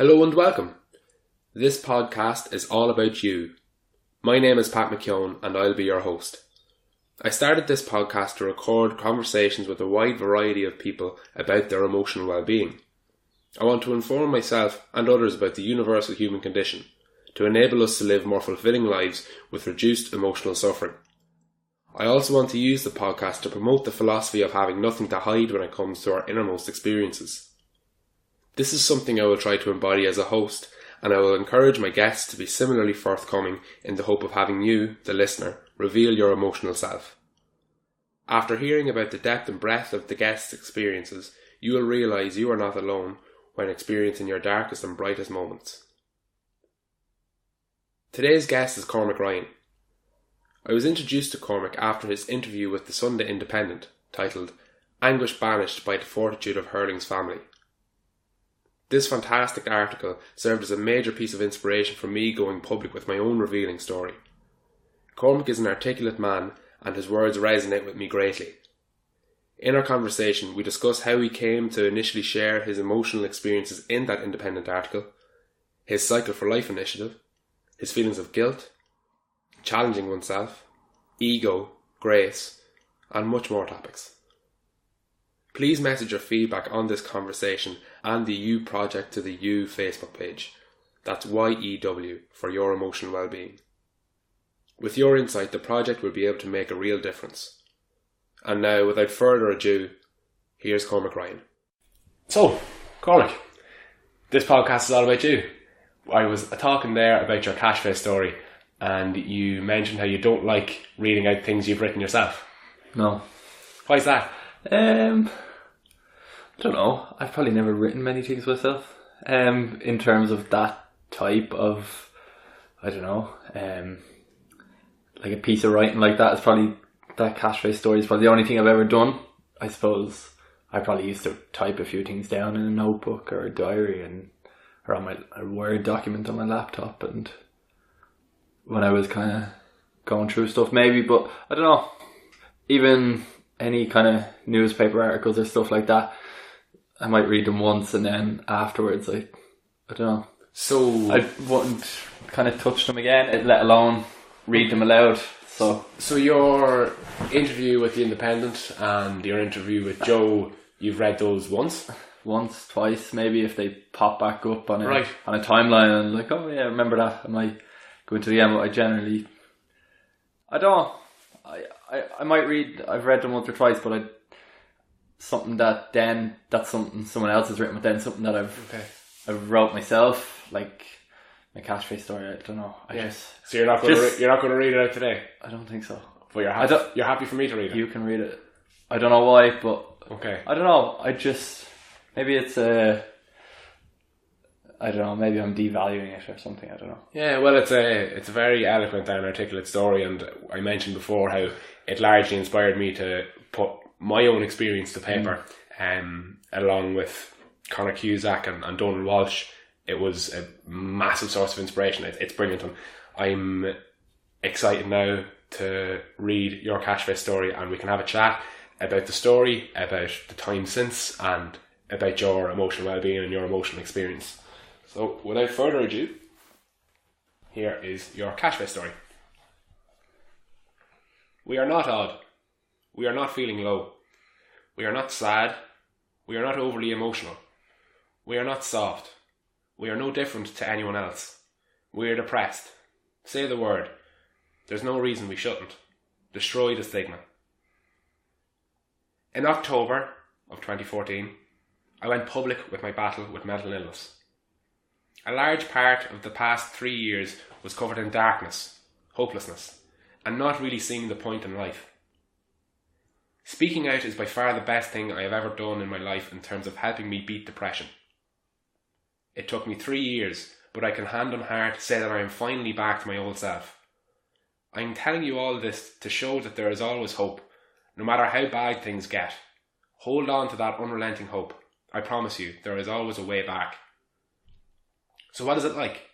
Hello and welcome. This podcast is all about you. My name is Pat McKeown and I'll be your host. I started this podcast to record conversations with a wide variety of people about their emotional well-being. I want to inform myself and others about the universal human condition, to enable us to live more fulfilling lives with reduced emotional suffering. I also want to use the podcast to promote the philosophy of having nothing to hide when it comes to our innermost experiences. This is something I will try to embody as a host, and I will encourage my guests to be similarly forthcoming in the hope of having you, the listener, reveal your emotional self. After hearing about the depth and breadth of the guests' experiences, you will realise you are not alone when experiencing your darkest and brightest moments. Today's guest is Cormac Ryan. I was introduced to Cormac after his interview with the Sunday Independent, titled "Anguish Banished by the Fortitude of Hurling's Family." This fantastic article served as a major piece of inspiration for me going public with my own revealing story. Cormac is an articulate man and his words resonate with me greatly. In our conversation, we discuss how he came to initially share his emotional experiences in that Independent article, his Cycle for Life initiative, his feelings of guilt, challenging oneself, ego, grace, and much more topics. Please message your feedback on this conversation and the You Project to the You Facebook page. That's YEW for your emotional well-being. With your insight, the project will be able to make a real difference. And now, without further ado, here's Cormac Ryan. So, Cormac, this podcast is all about you. I was talking there about your cash face story, and you mentioned how you don't like reading out things you've written yourself. No. Why is that? I don't know. I've probably never written many things myself. In terms of that type of, I don't know, like a piece of writing like that is probably, that cash face story is probably the only thing I've ever done. I suppose I probably used to type a few things down in a notebook or a diary or on a Word document on my laptop, and when I was kind of going through stuff maybe, but I don't know. Even any kind of newspaper articles or stuff like that, I might read them once and then afterwards I don't know. So I wouldn't kind of touch them again, let alone read them aloud. So your interview with the Independent and your interview with Joe, you've read those once? Once, twice, maybe if they pop back up on a right. on a timeline and like, oh yeah, remember that. I might go into the end, but I generally, I don't know. I might read, I've read them once or twice, but that's something someone else has written, but then something that I've wrote myself, like my cash face story. I don't know. So you're not going to read it out today? I don't think so. But you're happy for me to read it? You can read it. I don't know why, but okay. I don't know. Maybe it's I don't know, maybe I'm devaluing it or something, I don't know. Yeah, well, it's a very eloquent and articulate story, and I mentioned before how it largely inspired me to put my own experience to paper, along with Conor Cusack and Donald Walsh. It was a massive source of inspiration. It's brilliant, and I'm excited now to read your cash face story, and we can have a chat about the story, about the time since, and about your emotional well-being and your emotional experience. So, without further ado, here is your cash face story. We are not odd. We are not feeling low. We are not sad. We are not overly emotional. We are not soft. We are no different to anyone else. We are depressed. Say the word. There's no reason we shouldn't. Destroy the stigma. In October of 2014, I went public with my battle with mental illness. A large part of the past 3 years was covered in darkness, hopelessness, and not really seeing the point in life. Speaking out is by far the best thing I have ever done in my life in terms of helping me beat depression. It took me 3 years, but I can hand on heart say that I am finally back to my old self. I am telling you all this to show that there is always hope, no matter how bad things get. Hold on to that unrelenting hope. I promise you, there is always a way back. So what is it like?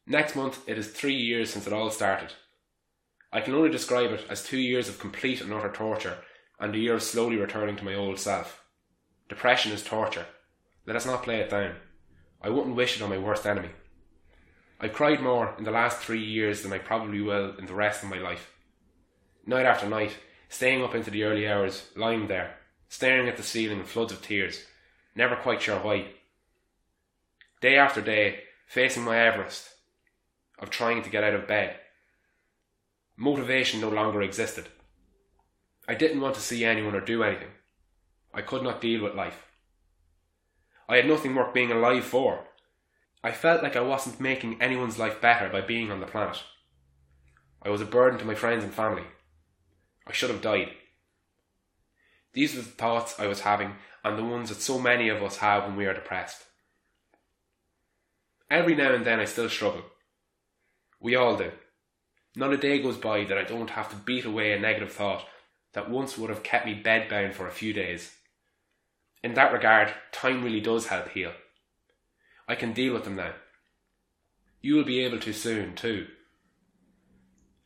Next month it is 3 years since it all started. I can only describe it as 2 years of complete and utter torture and a year of slowly returning to my old self. Depression is torture. Let us not play it down. I wouldn't wish it on my worst enemy. I cried more in the last 3 years than I probably will in the rest of my life. Night after night, staying up into the early hours, lying there, staring at the ceiling in floods of tears, never quite sure why. Day after day, facing my Everest of trying to get out of bed. Motivation no longer existed. I didn't want to see anyone or do anything. I could not deal with life. I had nothing worth being alive for. I felt like I wasn't making anyone's life better by being on the planet. I was a burden to my friends and family. I should have died. These were the thoughts I was having, and the ones that so many of us have when we are depressed. Every now and then I still struggle. We all do. Not a day goes by that I don't have to beat away a negative thought that once would have kept me bedbound for a few days. In that regard, time really does help heal. I can deal with them now. You will be able to soon, too.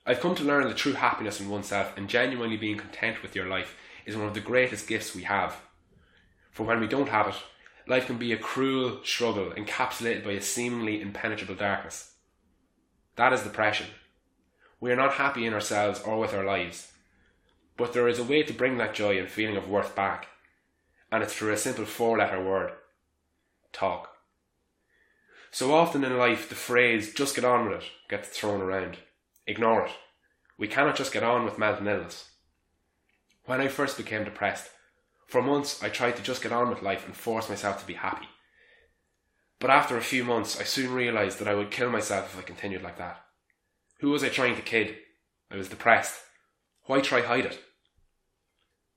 I've come to learn that true happiness in oneself and genuinely being content with your life is one of the greatest gifts we have. For when we don't have it, life can be a cruel struggle encapsulated by a seemingly impenetrable darkness. That is depression. We are not happy in ourselves or with our lives. But there is a way to bring that joy and feeling of worth back. And it's through a simple 4-letter word. Talk. So often in life, the phrase, just get on with it, gets thrown around. Ignore it. We cannot just get on with mental illness. When I first became depressed, for months I tried to just get on with life and force myself to be happy. But after a few months, I soon realised that I would kill myself if I continued like that. Who was I trying to kid? I was depressed. Why try hide it?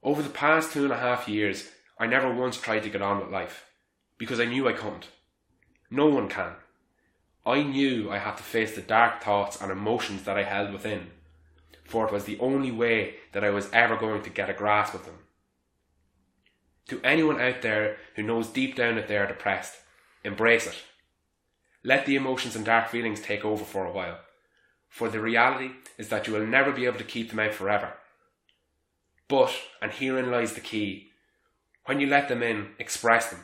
Over the past 2.5 years, I never once tried to get on with life, because I knew I couldn't. No one can. I knew I had to face the dark thoughts and emotions that I held within, for it was the only way that I was ever going to get a grasp of them. To anyone out there who knows deep down that they are depressed, embrace it. Let the emotions and dark feelings take over for a while, for the reality is that you will never be able to keep them out forever. But, and herein lies the key, when you let them in, express them.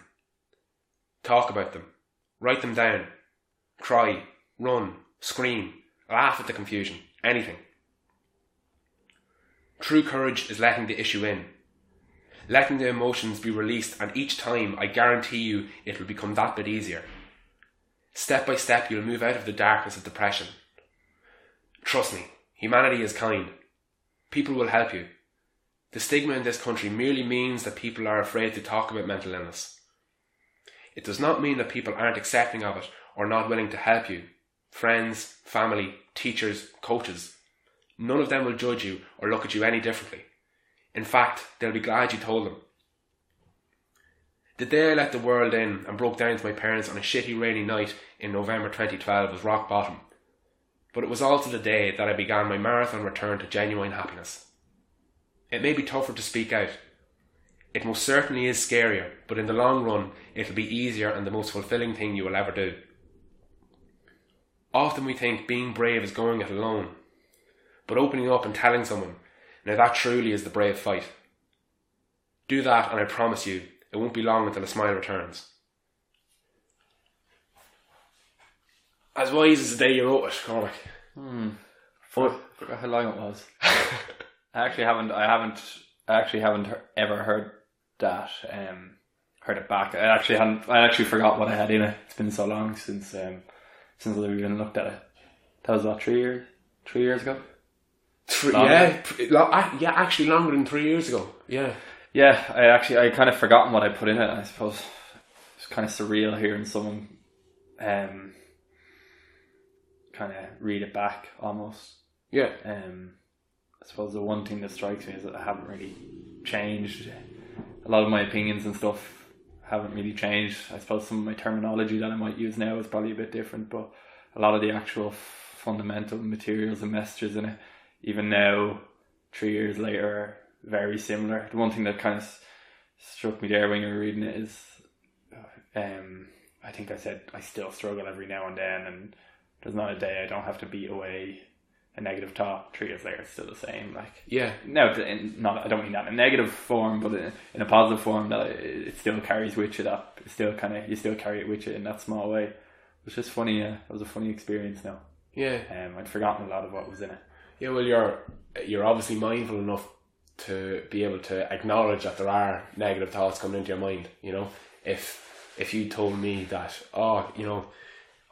Talk about them. Write them down. Cry, run, scream, laugh at the confusion, anything. True courage is letting the issue in. Letting the emotions be released, and each time I guarantee you it will become that bit easier. Step by step you'll move out of the darkness of depression. Trust me, humanity is kind. People will help you. The stigma in this country merely means that people are afraid to talk about mental illness. It does not mean that people aren't accepting of it or not willing to help you. Friends, family, teachers, coaches. None of them will judge you or look at you any differently. In fact, they'll be glad you told them. The day I let the world in and broke down to my parents on a shitty rainy night in November 2012 was rock bottom. But it was also the day that I began my marathon return to genuine happiness. It may be tougher to speak out. It most certainly is scarier, but in the long run, it'll be easier and the most fulfilling thing you will ever do. Often we think being brave is going it alone, but opening up and telling someone, now that truly is the brave fight. Do that and I promise you, it won't be long until a smile returns. As wise as the day you wrote it, Cormac. Forgot how long it was. I actually haven't ever heard that. Heard it back. I actually forgot what I had in it. It's been so long since I've even looked at it. That was about 3 years. 3 years ago. Actually longer than 3 years ago. Yeah. Yeah, I kind of forgotten what I put in it. I suppose it's kind of surreal hearing someone kind of read it back almost. Yeah. I suppose the one thing that strikes me is that I haven't really changed. A lot of my opinions and stuff haven't really changed. I suppose some of my terminology that I might use now is probably a bit different, but a lot of the actual fundamental materials and messages in it, even now, 3 years later, are very similar. The one thing that kind of struck me there when you were reading it is, I think I said I still struggle every now and then, and there's not a day I don't have to beat away a negative thought 3 years later it's still the same. Like, Yeah. no, not, I don't mean that in a negative form, but in a positive form, that it still carries with you. That it still you still carry it with you in that small way. It was just funny. It was a funny experience. Now, Yeah. I'd forgotten a lot of what was in it. Yeah, well, you're obviously mindful enough to be able to acknowledge that there are negative thoughts coming into your mind. You know, if you told me that,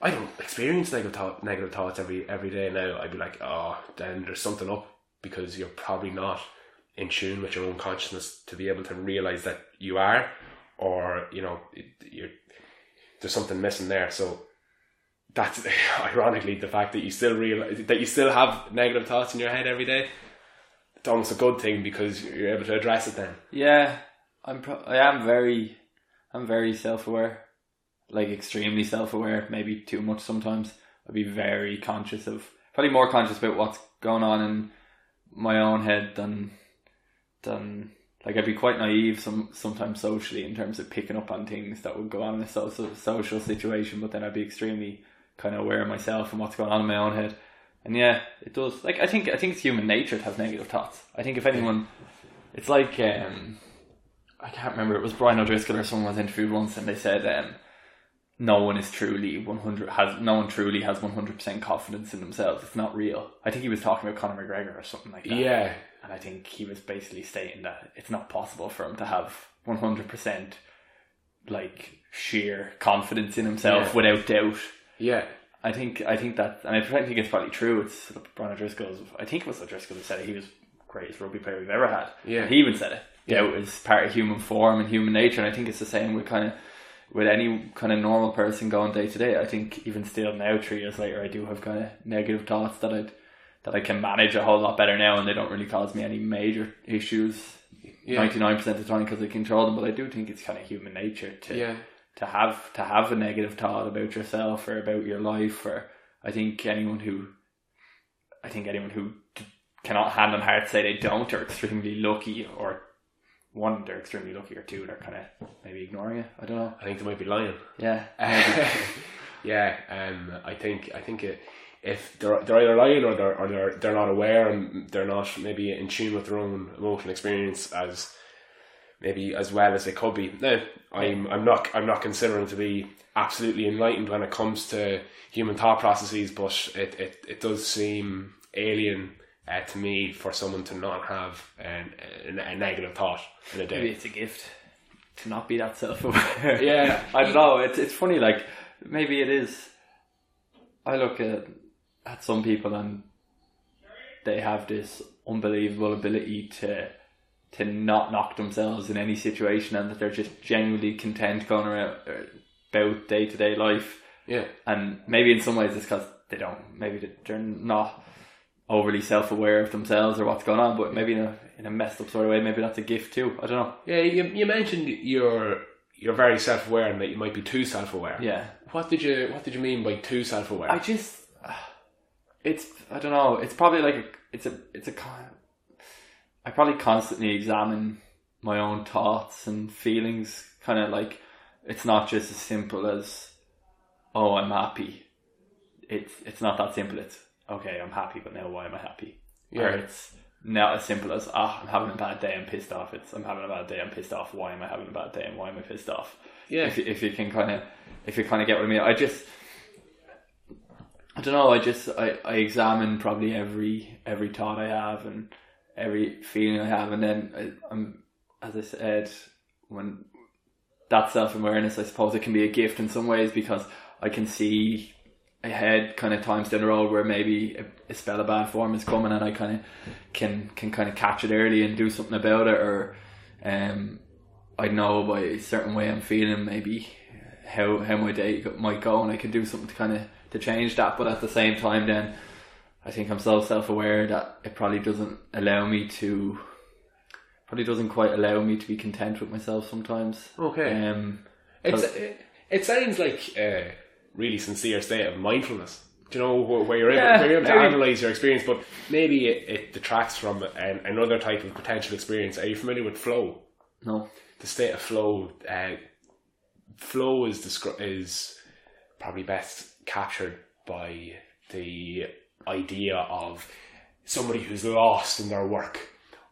I don't experience negative thoughts every day now, I'd be like, then there's something up, because you're probably not in tune with your own consciousness to be able to realize that you are, or there's something missing there. So that's ironically the fact that you still realize that you still have negative thoughts in your head every day. It's almost a good thing, because you're able to address it then. Yeah, I am very self-aware, like extremely self-aware, maybe too much sometimes. I'd be very conscious probably more conscious about what's going on in my own head than like, I'd be quite naive sometimes socially in terms of picking up on things that would go on in a social situation, but then I'd be extremely kind of aware of myself and what's going on in my own head. And yeah, it does. Like, I think it's human nature to have negative thoughts. I think if anyone, it's like, I can't remember, it was Brian O'Driscoll or someone was interviewed once, and they said, no one truly has 100% confidence in themselves. It's not real. I think he was talking about Conor McGregor or something like that. Yeah. And I think he was basically stating that it's not possible for him to have 100% like sheer confidence in himself without doubt. Yeah. I think that, and I think it's probably true. It's Brian O'Driscoll's, I think it was O'Driscoll who said it. He was the greatest rugby player we've ever had. Yeah. And he even said it. Doubt is part of human form and human nature, and I think it's the same with any kind of normal person going day to day. I think even still now, 3 years later, I do have kind of negative thoughts that I can manage a whole lot better now, and they don't really cause me any major issues 99% of the time, because I control them. But I do think it's kind of human nature to have a negative thought about yourself or about your life. Or I think anyone who cannot hand on heart say they don't are extremely lucky, or one, they're extremely lucky, or two, they're kind of maybe ignoring it. I don't know. I think they might be lying. Yeah. Yeah. I think if they're either lying or they're not aware, and they're not maybe in tune with their own emotional experience as well as they could be. Now, I'm not considering to be absolutely enlightened when it comes to human thought processes, but it does seem alien to me for someone to not have a negative thought in a day. Maybe it's a gift to not be that self-aware. Yeah. I don't know. It's funny. Like, maybe it is. I look at some people, and they have this unbelievable ability to not knock themselves in any situation, and that they're just genuinely content going around about day-to-day life. Yeah. And maybe in some ways it's because they're not overly self-aware of themselves or what's going on, but maybe in a messed up sort of way, maybe that's a gift too. I don't know. Yeah, you mentioned you're very self-aware, and that you might be too self-aware. Yeah. What did you mean by too self-aware? I don't know. It's probably like I probably constantly examine my own thoughts and feelings. Kind of like, it's not just as simple as, oh, I'm happy. It's not that simple. It's, okay, I'm happy, but now why am I happy? Yeah. Or it's not as simple as, I'm having a bad day, I'm pissed off. It's, I'm having a bad day, I'm pissed off. Why am I having a bad day, and why am I pissed off? Yeah. If you kind of get what I mean. I don't know. I examine probably every thought I have and every feeling I have, and then I'm, as I said, when that self-awareness, I suppose it can be a gift in some ways, because I can see ahead kind of times down the road where maybe a spell of bad form is coming, and I kind of can kind of catch it early and do something about it, or I know by a certain way I'm feeling maybe how my day might go, and I can do something to kind of to change that. But at the same time, then I think I'm so self-aware that it probably doesn't quite allow me to be content with myself sometimes. Okay. It sounds like a really sincere state of mindfulness. Do you know, where you're able to analyse your experience, but maybe it detracts from another type of potential experience. Are you familiar with flow? No. The state of flow. Flow is probably best captured by the idea of somebody who's lost in their work,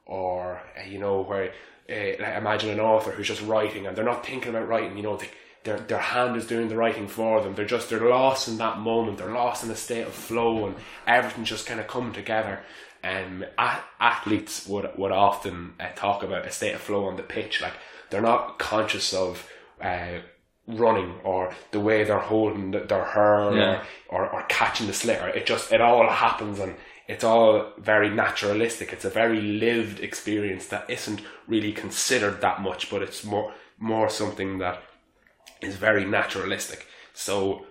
or where like imagine an author who's just writing and they're not thinking about writing. Their hand is doing the writing for them. They're lost in that moment. They're lost in a state of flow, and everything's just kind of coming together. Athletes would often talk about a state of flow on the pitch. Like, they're not conscious of running or the way they're holding their hair or catching the slitter. It all happens, and it's all very naturalistic. It's a very lived experience that isn't really considered that much, but it's more something that is very naturalistic. So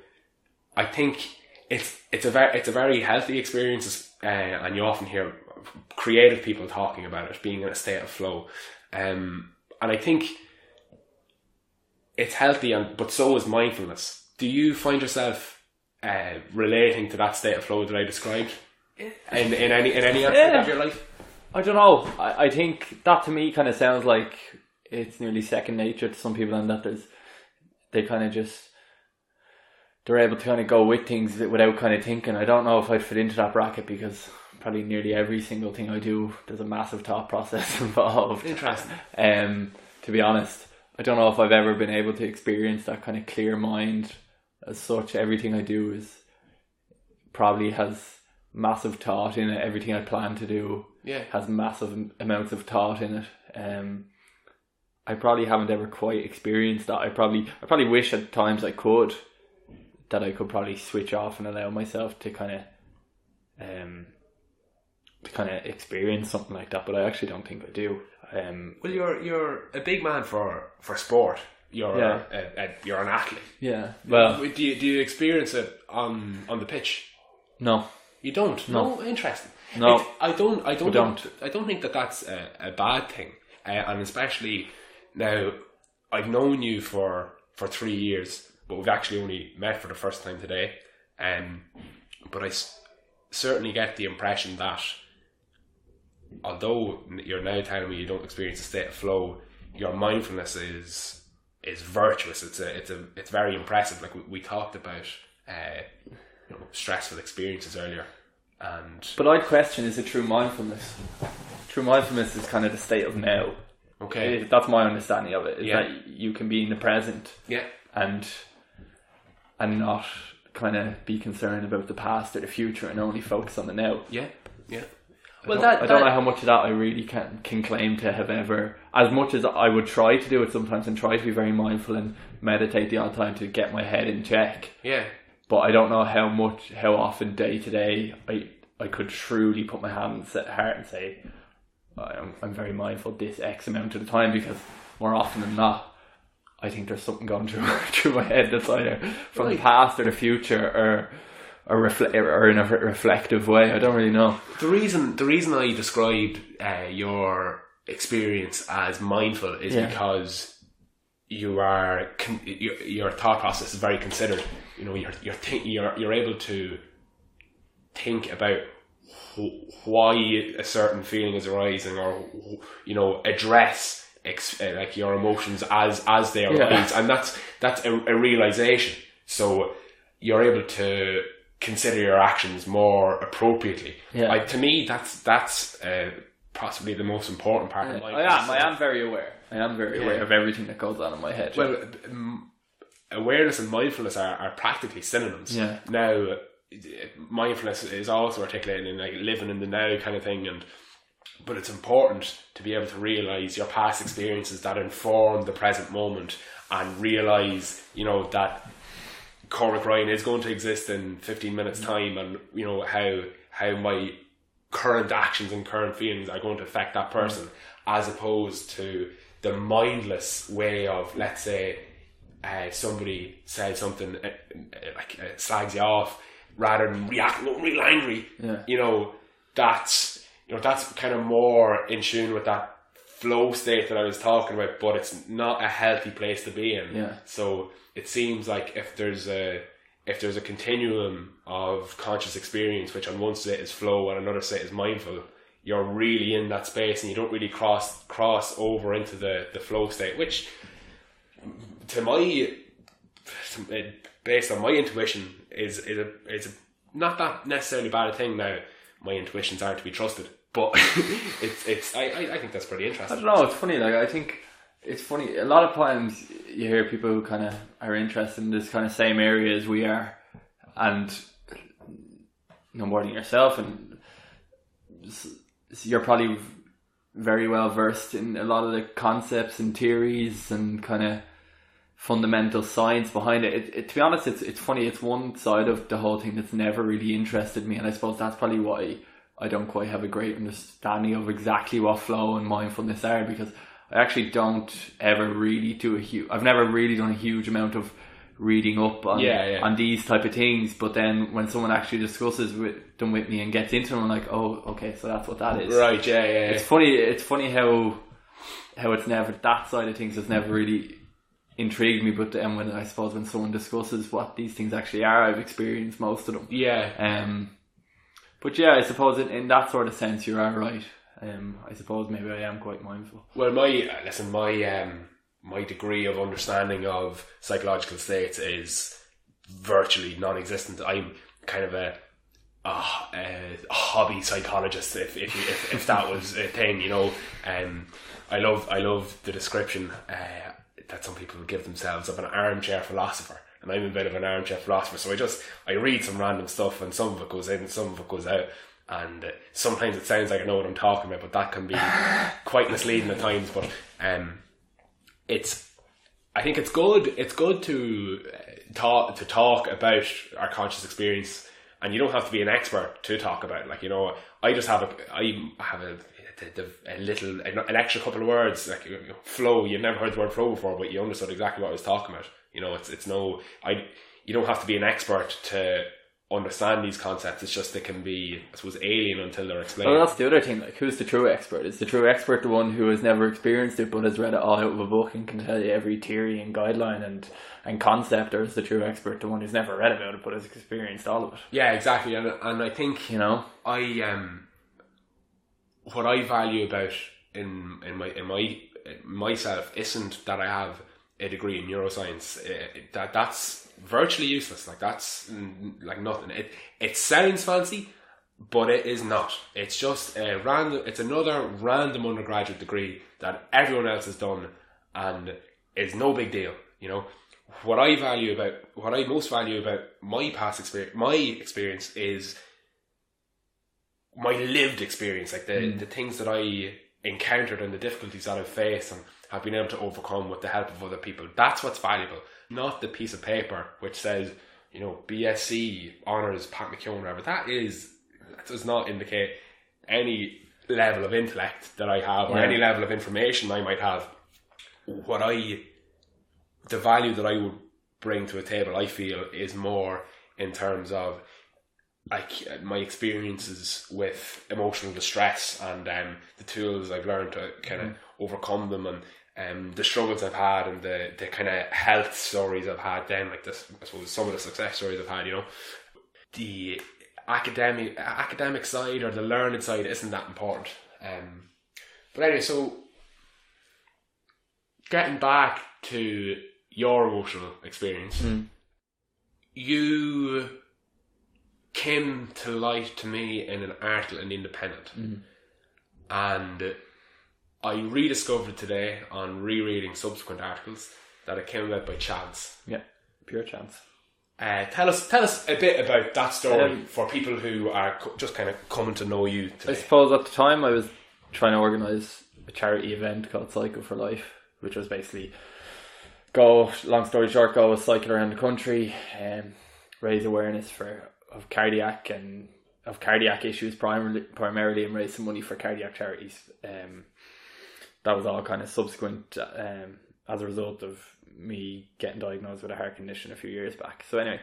I think it's a very healthy experience, and you often hear creative people talking about it being in a state of flow, and I think it's healthy, but so is mindfulness. Do you find yourself relating to that state of flow that I described in any aspect of your life? I don't know. I think that to me kind of sounds like it's nearly second nature to some people, and that they're able to kind of go with things without kind of thinking. I don't know if I'd fit into that bracket, because probably nearly every single thing I do, there's a massive thought process involved. Interesting. To be honest, I don't know if I've ever been able to experience that kind of clear mind as such. Everything I do probably has massive thought in it. Everything I plan to do has massive amounts of thought in it. I probably haven't ever quite experienced that. I probably wish at times I could probably switch off and allow myself to kind of experience something like that, but I actually don't think I do. Well, you're a big man for sport. You're an athlete. Yeah. Well, do you experience it on the pitch? No. You don't. No. Interesting. No. I don't think that that's a bad thing, and especially now. I've known you for 3 years, but we've actually only met for the first time today. But I certainly get the impression that, although you're now telling me you don't experience a state of flow, your mindfulness is virtuous. It's very impressive. Like we talked about stressful experiences earlier, but I'd question, is it true mindfulness? True mindfulness is kind of the state of now. Okay, that's my understanding of it. Is that you can be in the present, and not kind of be concerned about the past or the future, and only focus on the now. Yeah. Well, I don't know how much of that I really can claim to have ever, as much as I would try to do it sometimes and try to be very mindful and meditate the odd time to get my head in check. Yeah. But I don't know how often day to day I could truly put my hand on the heart and say, I'm very mindful this X amount of the time, because more often than not, I think there's something going through my head that's either from the past or the future, or in a reflective way. I don't really know. The reason I described your experience as mindful is because your thought process is very considered. You're able to think about why a certain feeling is arising, or address like your emotions as they arise, and that's a realization. So you're able to consider your actions more appropriately. To me, that's possibly the most important part of life. I am very aware. Aware of everything that goes on in my head. Well, awareness and mindfulness are practically synonyms. Now, mindfulness is also articulated in like living in the now kind of thing, but it's important to be able to realise your past experiences that inform the present moment, and realise, that Cormac Ryan is going to exist in 15 minutes time, and how my current actions and current feelings are going to affect that person, as opposed to the mindless way of, let's say, somebody says something slags you off, rather than reacting real angry. That's kind of more in tune with that flow state that I was talking about, but it's not a healthy place to be in. So it seems like if there's a continuum of conscious experience, which on one state is flow and another state is mindful, you're really in that space, and you don't really cross over into the flow state, which based on my intuition is a not that necessarily bad a thing now. My intuitions aren't to be trusted, but I think that's pretty interesting. I don't know, it's funny, like, I think it's funny, a lot of times you hear people who kind of are interested in this kind of same area as we are, and no more than yourself, and you're probably very well versed in a lot of the concepts and theories and kind of fundamental science behind it. To be honest, it's funny, it's one side of the whole thing that's never really interested me, and I suppose that's probably why I don't quite have a great understanding of exactly what flow and mindfulness are, because I actually don't ever really I've never really done a huge amount of reading up on these type of things, but then when someone actually discusses them with me and gets into them, I'm like, oh, okay, so that's what that is. Right, yeah. It's funny how it's never, that side of things has never really intrigued me, but then when someone discusses what these things actually are, I've experienced most of them. Yeah. But yeah, I suppose in that sort of sense you are right. I suppose maybe I am quite mindful. Well, my degree of understanding of psychological states is virtually non-existent. I'm kind of a hobby psychologist, if that was a thing, you know. I love the description that some people give themselves of an armchair philosopher, and I'm a bit of an armchair philosopher. So I read some random stuff, and some of it goes in, some of it goes out, and sometimes it sounds like I know what I'm talking about, but that can be quite misleading at times. But I think it's good to talk about our conscious experience, and you don't have to be an expert to talk about it. Like, you know, I have an extra couple of words, like, you know, flow. You've never heard the word flow before, but you understood exactly what I was talking about. You know, you don't have to be an expert to understand these concepts. It's just they can be, I suppose, alien until they're explained. Well, that's the other thing. Like, who's the true expert? Is the true expert the one who has never experienced it but has read it all out of a book and can tell you every theory and guideline and concept, or is the true expert the one who's never read about it but has experienced all of it? Yeah, exactly. And I think, you know, what I value about in myself isn't that I have a degree in neuroscience. That's virtually useless. Like, that's like nothing. It sounds fancy, but it is not. It's just it's another random undergraduate degree that everyone else has done, and it's no big deal. You know, what I most value about my past experience, my experience, is my lived experience, like the things that I encountered and the difficulties that I've faced and have been able to overcome with the help of other people. That's what's valuable, not the piece of paper which says, you know, BSc honours Pat McKeown, whatever. That does not indicate any level of intellect that I have, or any level of information I might have. The value that I would bring to a table, I feel, is more in terms of, like, my experiences with emotional distress and the tools I've learned to kind of overcome them, and the struggles I've had, and the kind of health stories I've had. Then, like, this, I suppose, some of the success stories I've had. You know, the academic side or the learned side isn't that important. But anyway, so getting back to your emotional experience, you came to light to me in an article in The Independent, and I rediscovered today on rereading subsequent articles that it came about by chance. Yeah, pure chance. Tell us a bit about that story for people who are just kind of coming to know you today. I suppose at the time I was trying to organise a charity event called Cycle for Life, which was basically long story short, go cycle around the country and raise awareness of cardiac issues primarily, and raise some money for cardiac charities. That was all kind of subsequent as a result of me getting diagnosed with a heart condition a few years back. So anyway,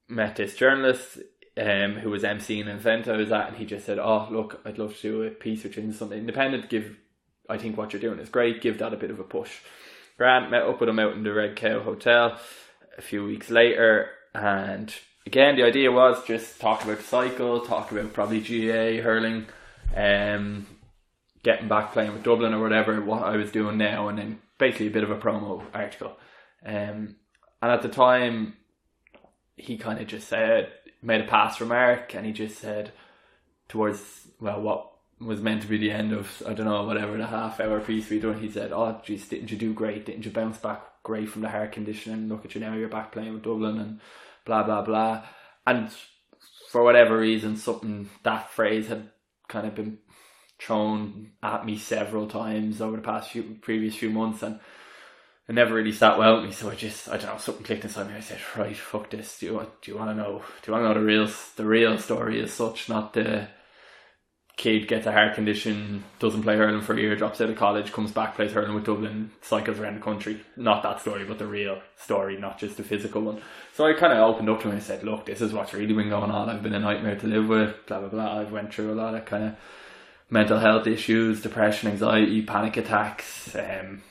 met this journalist who was emceeing an event I was at, and he just said, "Oh, look, I'd love to do a piece which is something independent. I think what you're doing is great. Give that a bit of a push." Grant met up with him out in the Red Cow Hotel a few weeks later, and again the idea was just talk about the cycle, talk about probably GAA, hurling, getting back playing with Dublin or whatever, what I was doing now, and then basically a bit of a promo article. And at the time he kind of just said, made a past remark, and he just said towards, well, what was meant to be the end of, I don't know, whatever the half-hour piece we done, he said, "Oh, geez, didn't you do great? Didn't you bounce back great from the heart condition? And look at you now, you're back playing with Dublin," and blah, blah, blah. And for whatever reason, that phrase had kind of been thrown at me several times over the previous few months, and it never really sat well with me. So I don't know, something clicked inside me. I said, right, fuck this. Do you want to know the real story as such, not the kid gets a heart condition, doesn't play hurling for a year, drops out of college, comes back, plays hurling with Dublin, cycles around the country. Not that story, but the real story, not just the physical one. So I kind of opened up to him and said, look, this is what's really been going on. I've been a nightmare to live with, blah, blah, blah. I've went through a lot of kind of mental health issues, depression, anxiety, panic attacks, and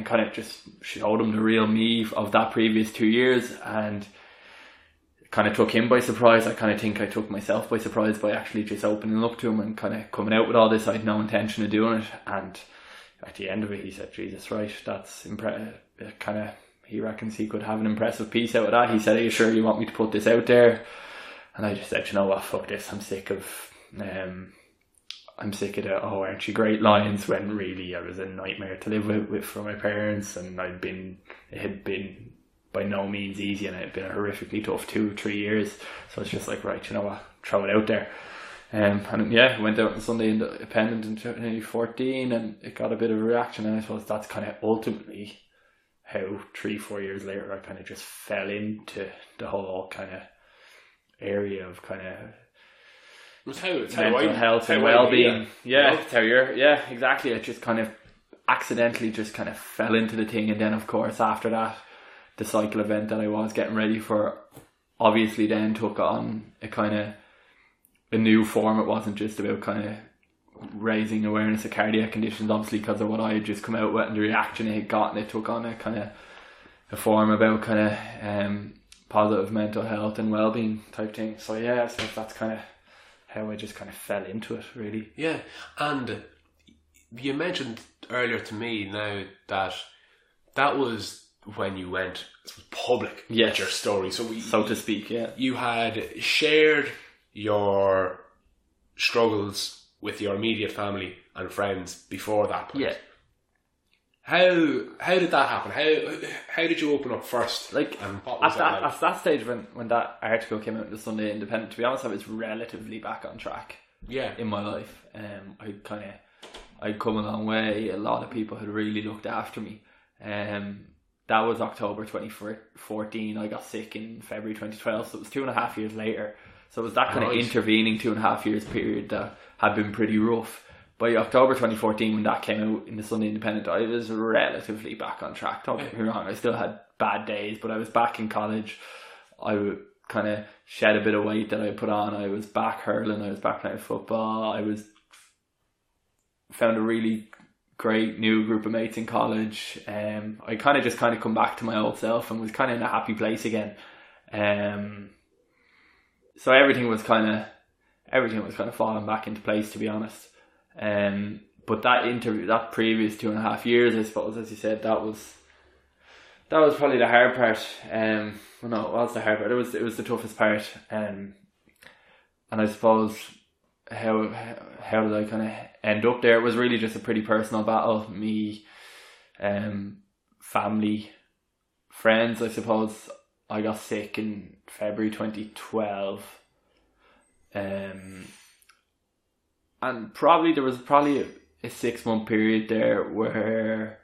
kind of just showed him the real me of that previous 2 years, and kind of took him by surprise. I kind of think I took myself by surprise by actually just opening up to him and kind of coming out with all this. I had no intention of doing it, and at the end of it he said, Jesus, right, that's kind of, he reckons he could have an impressive piece out of that. He said, are you sure you want me to put this out there? And I just said, you know what, fuck this, I'm sick of the "oh, aren't you great" lines, when really I was a nightmare to live with for my parents, and it had been by no means easy, and it had been a horrifically tough 2-3 years. So it's just like, right, you know what, throw it out there. And yeah, went out on Sunday Independent in 2014, and it got a bit of a reaction, and I suppose that's kind of ultimately how 3-4 years later I kind of just fell into the whole kind of area of kind of mental health and well-being. Exactly. I just kind of accidentally just kind of fell into the thing, and then of course after that, the cycle event that I was getting ready for obviously then took on a kind of a new form. It wasn't just about kind of raising awareness of cardiac conditions, obviously, because of what I had just come out with and the reaction it had gotten. It took on a kind of a form about kind of positive mental health and well-being type thing. So yeah, I suppose that's kind of how I just kind of fell into it, really. Yeah, and you mentioned earlier to me now that was when you went public with your story. So to speak, yeah. You had shared your struggles with your immediate family and friends before that point. Yeah. How did that happen? How did you open up first? Like, and what was at that stage when that article came out in the Sunday Independent, to be honest, I was relatively back on track. Yeah. In my life, I'd come a long way. A lot of people had really looked after me. That was October 2014. I got sick in February 2012, so it was 2.5 years later. So it was that kind of intervening 2.5 years period that had been pretty rough. By October 2014, when that came out in the Sunday Independent, I was relatively back on track. Don't get me wrong, I still had bad days, but I was back in college. I would kind of shed a bit of weight that I put on. I was back hurling, I was back playing football. I found a really great new group of mates in college. I kind of come back to my old self and was kind of in a happy place again. So everything was kind of falling back into place, to be honest. But that previous 2.5 years, I suppose, as you said, that was probably the hard part. It was the hard part. It was the toughest part. And I suppose how did I kind of end up there? It was really just a pretty personal battle. Me, family, friends. I suppose I got sick in February 2012. And there was a 6-month period there where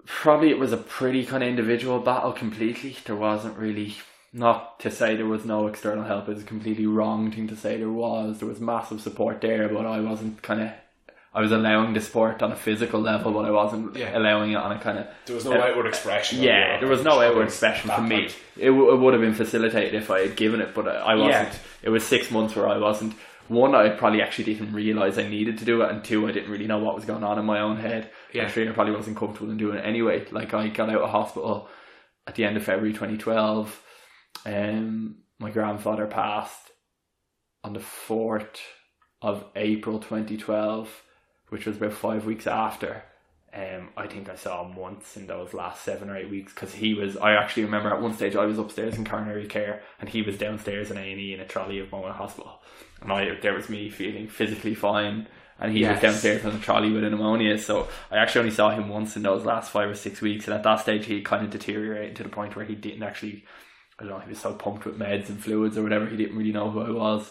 probably it was a pretty kind of individual battle completely. There wasn't really, not to say there was no external help, it was a completely wrong thing to say there was massive support there, but I was allowing the support on a physical level, but I wasn't allowing it on a kind of... There was no outward expression. Yeah, there was no outward expression from me. It would have been facilitated if I had given it, but I wasn't. Yeah. It was 6 months where I wasn't. One, I probably actually didn't realise I needed to do it, and two, I didn't really know what was going on in my own head. Yeah. And three, I probably wasn't comfortable in doing it anyway. Like, I got out of hospital at the end of February 2012. My grandfather passed on the 4th of April 2012, which was about 5 weeks after. I think I saw him once in those last 7 or 8 weeks, because I actually remember at one stage I was upstairs in coronary care and he was downstairs in A&E in a trolley of Mona Hospital, and there was me feeling physically fine and he was downstairs on a trolley with a pneumonia. So I actually only saw him once in those last 5 or 6 weeks, and at that stage he kind of deteriorated to the point where he didn't actually, I don't know, he was so pumped with meds and fluids or whatever, he didn't really know who I was.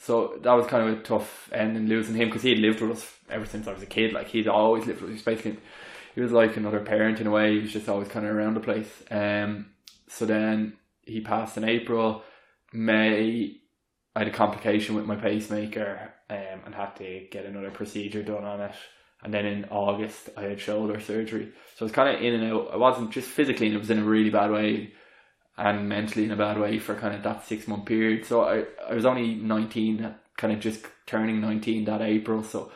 So that was kind of a tough end in losing him, because he had lived with us ever since I was a kid. Like, he'd always lived with us. Basically, he was like another parent in a way. He was just always kind of around the place. So then he passed in April. May, I had a complication with my pacemaker and had to get another procedure done on it. And then in August, I had shoulder surgery. So I was kind of in and out. I wasn't just physically, and it was in a really bad way, and mentally in a bad way for kind of that 6 month period. So I was only 19, kind of just turning 19 that April. So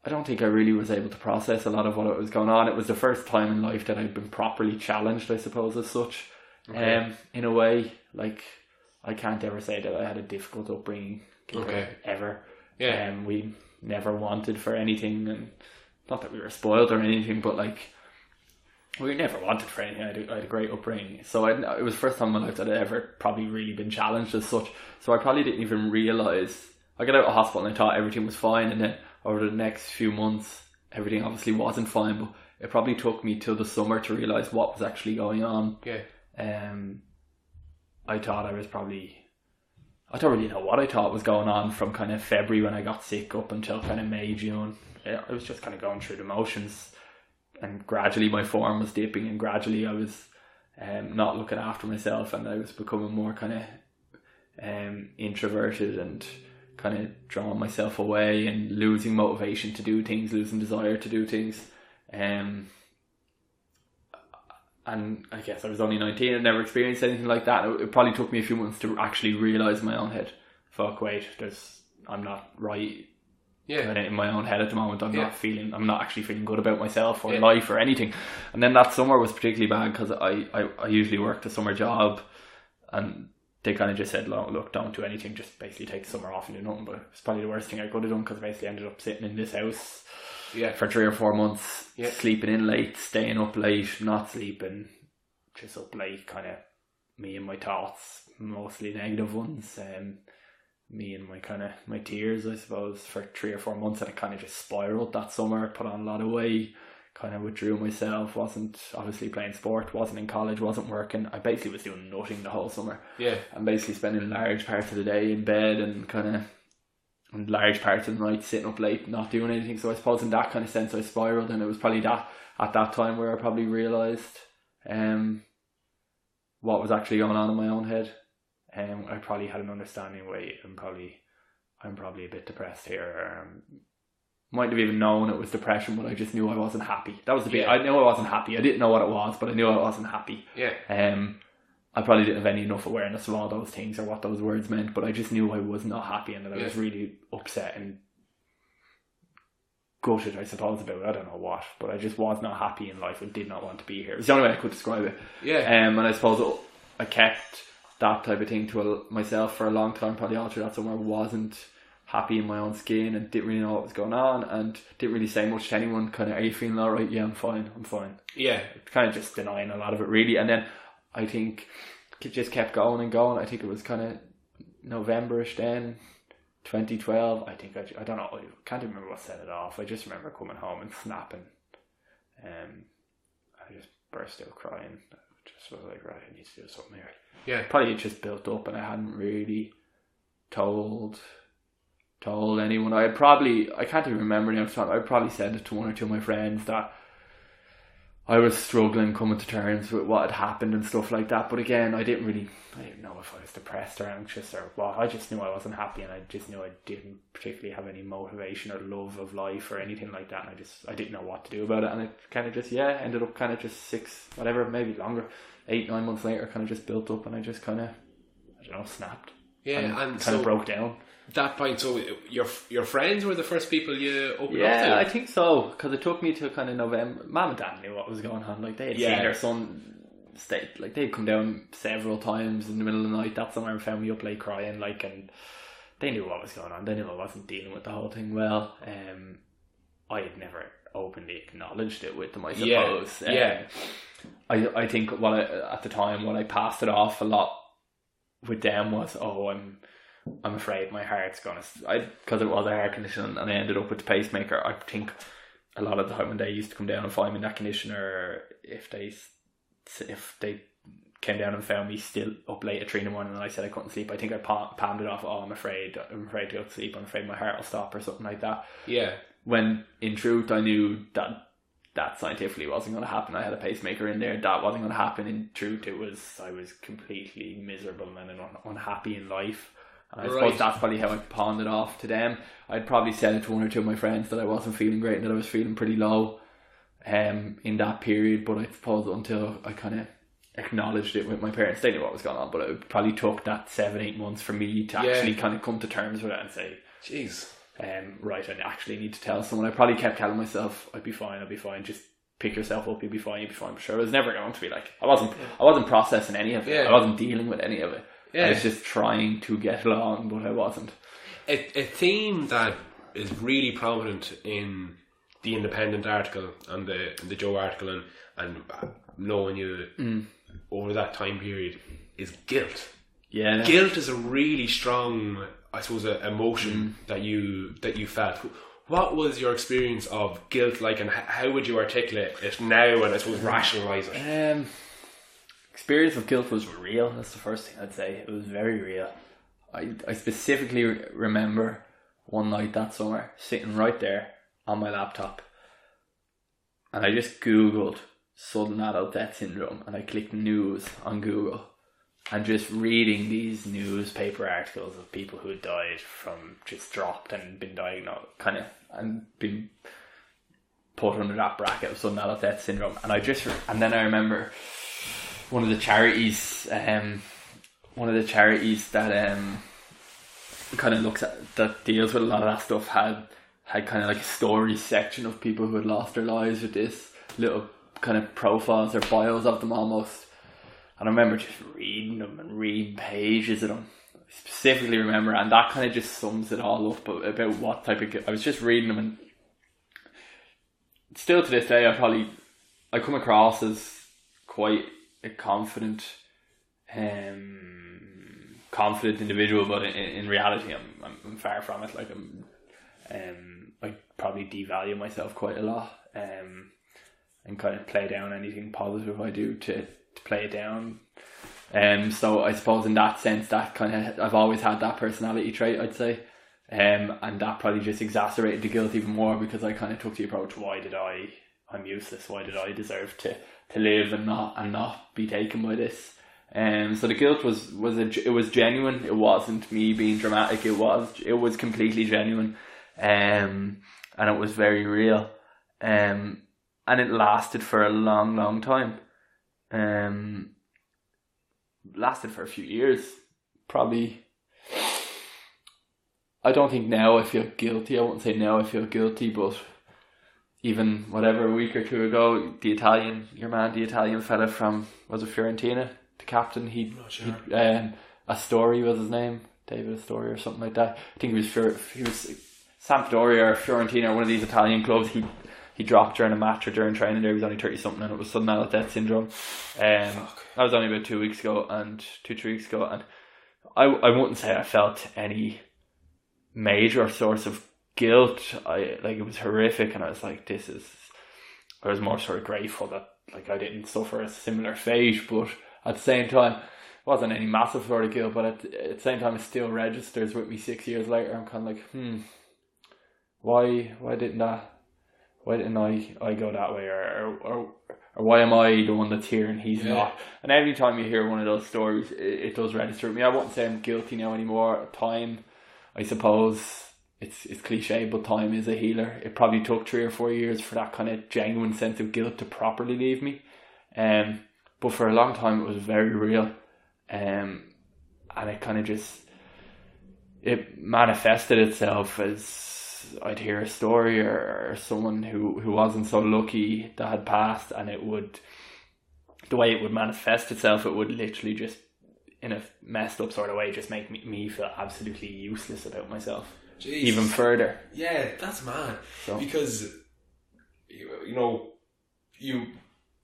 I don't think I really was able to process a lot of what was going on. It was the first time in life that I'd been properly challenged, I suppose, as such. Okay. In a way, like, I can't ever say that I had a difficult upbringing, ever. Yeah. We never wanted for anything, and not that we were spoiled or anything, but like, we never wanted for anything. I had a great upbringing. So it was the first time in my life that I'd ever probably really been challenged as such. So I probably didn't even realise. I got out of hospital and I thought everything was fine, and then over the next few months everything obviously wasn't fine, but it probably took me till the summer to realise what was actually going on. Yeah. I don't really know what I thought was going on from kind of February when I got sick up until kind of May, June. I was just kind of going through the motions. And gradually my form was dipping, and gradually I was not looking after myself, and I was becoming more kind of introverted and kind of drawing myself away and losing motivation to do things, losing desire to do things. And I guess I was only 19 and never experienced anything like that. It probably took me a few months to actually realise in my own head, fuck, wait, I'm not right. Yeah. In my own head at the moment, I'm not actually feeling good about myself or life or anything. And then that summer was particularly bad, because I usually worked a summer job, and they kind of just said, look, don't do anything, just basically take the summer off and do nothing. But it's probably the worst thing I could have done, because I basically ended up sitting in this house for 3 or 4 months, sleeping in late, staying up late, not sleeping, just up late, kind of me and my thoughts, mostly negative ones. Me and my tears, I suppose, for 3 or 4 months, and it kind of just spiraled that summer. Put on a lot of weight, kind of withdrew myself, wasn't obviously playing sport, wasn't in college, wasn't working. I basically was doing nothing the whole summer. Yeah. And basically spending large parts of the day in bed, and large parts of the night sitting up late, not doing anything. So I suppose in that kind of sense I spiraled, and it was probably that at that time where I probably realised what was actually going on in my own head. I probably had an understanding, wait, I'm probably a bit depressed here. Might have even known it was depression, but I just knew I wasn't happy. That was the bit. I knew I wasn't happy. I didn't know what it was, but I knew I wasn't happy. Yeah. I probably didn't have enough awareness of all those things or what those words meant, but I just knew I was not happy, and that I was really upset and gutted, I suppose, about it. I don't know what, but I just was not happy in life and did not want to be here. It was the only way I could describe it. Yeah. And I suppose I kept that type of thing to myself for a long time, probably all through that summer. I wasn't happy in my own skin and didn't really know what was going on, and didn't really say much to anyone. Kind of, are you feeling alright? Yeah, I'm fine. Yeah. Kind of just denying a lot of it, really. And then I think it just kept going and going. I think it was kind of November-ish then, 2012. I think, I don't know, I can't even remember what set it off. I just remember coming home and snapping. I just burst out crying. Just was like, right, I need to do something here. Yeah. Probably it just built up, and I hadn't really told anyone. I can't even remember now. I probably said it to 1 or 2 of my friends that I was struggling coming to terms with what had happened and stuff like that. But again, I didn't know if I was depressed or anxious or what. I just knew I wasn't happy, and I just knew I didn't particularly have any motivation or love of life or anything like that. And I didn't know what to do about it. And it kind of just, ended up kind of just 6, whatever, maybe longer, 8, 9 months later, kind of just built up, and I just kind of, I don't know, snapped. Yeah, and kind of broke down. That point, so your friends were the first people you opened up to? Yeah, I think so, because it took me to kind of November. Mum and Dad knew what was going on. Like, they had seen their son stay, like, they'd come down several times in the middle of the night that summer and found me up late crying, like, and they knew what was going on. They knew I wasn't dealing with the whole thing well. I had never openly acknowledged it with them, I Yeah, suppose. yeah. I think at the time what I passed it off a lot with them was, I'm afraid my heart's gonna, because it was a heart condition and I ended up with the pacemaker. I think a lot of the time when they used to come down and find me in that condition, or if they came down and found me still up late at 3 a.m. and I said I couldn't sleep, I think I palmed it off, I'm afraid to go to sleep, I'm afraid my heart will stop, or something like that. Yeah. When in truth I knew that scientifically wasn't going to happen. I had a pacemaker in there, that wasn't going to happen. In truth, I was completely miserable and unhappy in life. And I suppose that's probably how I pawned it off to them. I'd probably said it to one or two of my friends that I wasn't feeling great and that I was feeling pretty low in that period, but I suppose until I kind of acknowledged it with my parents, they knew what was going on, but it probably took that 7-8 months for me to actually kind of come to terms with it and say, jeez, right, I actually need to tell someone. I probably kept telling myself, I'll be fine, just pick yourself up, you'll be fine, but sure, I was never going to be like, I wasn't processing any of it, I wasn't dealing with any of it. I was just trying to get along, but I wasn't. A theme that is really prominent in the Independent article and the Joe article and knowing you over that time period is guilt. Yeah, guilt is a really strong, I suppose, emotion that you felt. What was your experience of guilt like, and how would you articulate it now and I suppose rationalise it? Experience of guilt was real. That's the first thing I'd say. It was very real. I specifically remember one night that summer sitting right there on my laptop, and I just googled sudden adult death syndrome, and I clicked news on Google, and just reading these newspaper articles of people who had died from, just dropped and been diagnosed, and been put under that bracket of sudden adult death syndrome. And then I remember one of the charities that kind of looks at, that deals with a lot of that stuff, had kind of like a story section of people who had lost their lives, with this little kind of profiles or bios of them almost. And I remember just reading them and reading pages of them. I specifically remember, and that kind of just sums it all up about what type of... I was just reading them, and still to this day I come across as quite a confident individual, but in reality I'm far from it. Like I probably devalue myself quite a lot, and kind of play down anything positive I do to play it down. So I suppose in that sense, that kind of, I've always had that personality trait, I'd say, and that probably just exacerbated the guilt even more, because I kind of took the approach, I'm useless, why did I deserve to live and not be taken by this? So the guilt was genuine. It wasn't me being dramatic. It was completely genuine, and it was very real, and it lasted for a long time. Lasted for a few years, probably. I don't think now I feel guilty. I wouldn't say now I feel guilty, but even a week or two ago, the Italian fella from, was it Fiorentina, the captain, Astori was his name, David Astori or something like that. I think he was Sampdoria or Fiorentina, or one of these Italian clubs. He dropped during a match or during training there. He was only 30 something, and it was sudden adult death syndrome. That was only about 2 weeks ago, and 2-3 weeks ago, and I wouldn't say I felt any major source of guilt. It was horrific, and I was like, I was more sort of grateful that I didn't suffer a similar fate, but at the same time, it wasn't any massive sort of guilt, but at the same time, it still registers with me 6 years later. I'm kind of like, why didn't I go that way, or why am I the one that's here and he's not? And every time you hear one of those stories, it does register with me. I won't say I'm guilty now anymore. Time, I suppose, it's cliche, but time is a healer. It probably took 3 or 4 years for that kind of genuine sense of guilt to properly leave me. But for a long time it was very real. And it kind of just, it manifested itself as I'd hear a story or someone who wasn't so lucky that had passed, and the way it would manifest itself, it would literally just, in a messed up sort of way, just make me feel absolutely useless about myself. Jeez. Even further. Yeah, that's mad. So. Because you know, you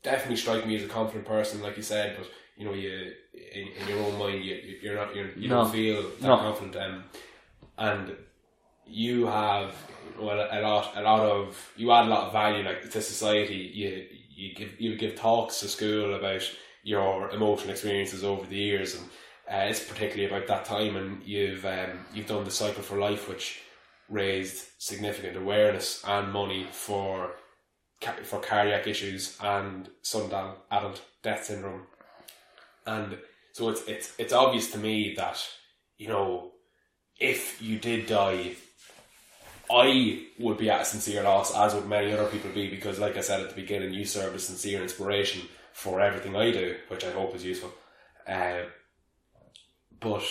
definitely strike me as a confident person, like you said, but you know, you in your own mind, you don't feel that confident, and you have a lot of you add a lot of value, like, to society. You give talks to school about your emotional experiences over the years, and it's particularly about that time. And you've done the Cycle for Life, which raised significant awareness and money for cardiac issues and sudden adult death syndrome. And so it's obvious to me that, you know, if you did die, I would be at a sincere loss, as would many other people be, because, like I said at the beginning, you serve as sincere inspiration for everything I do, which I hope is useful. But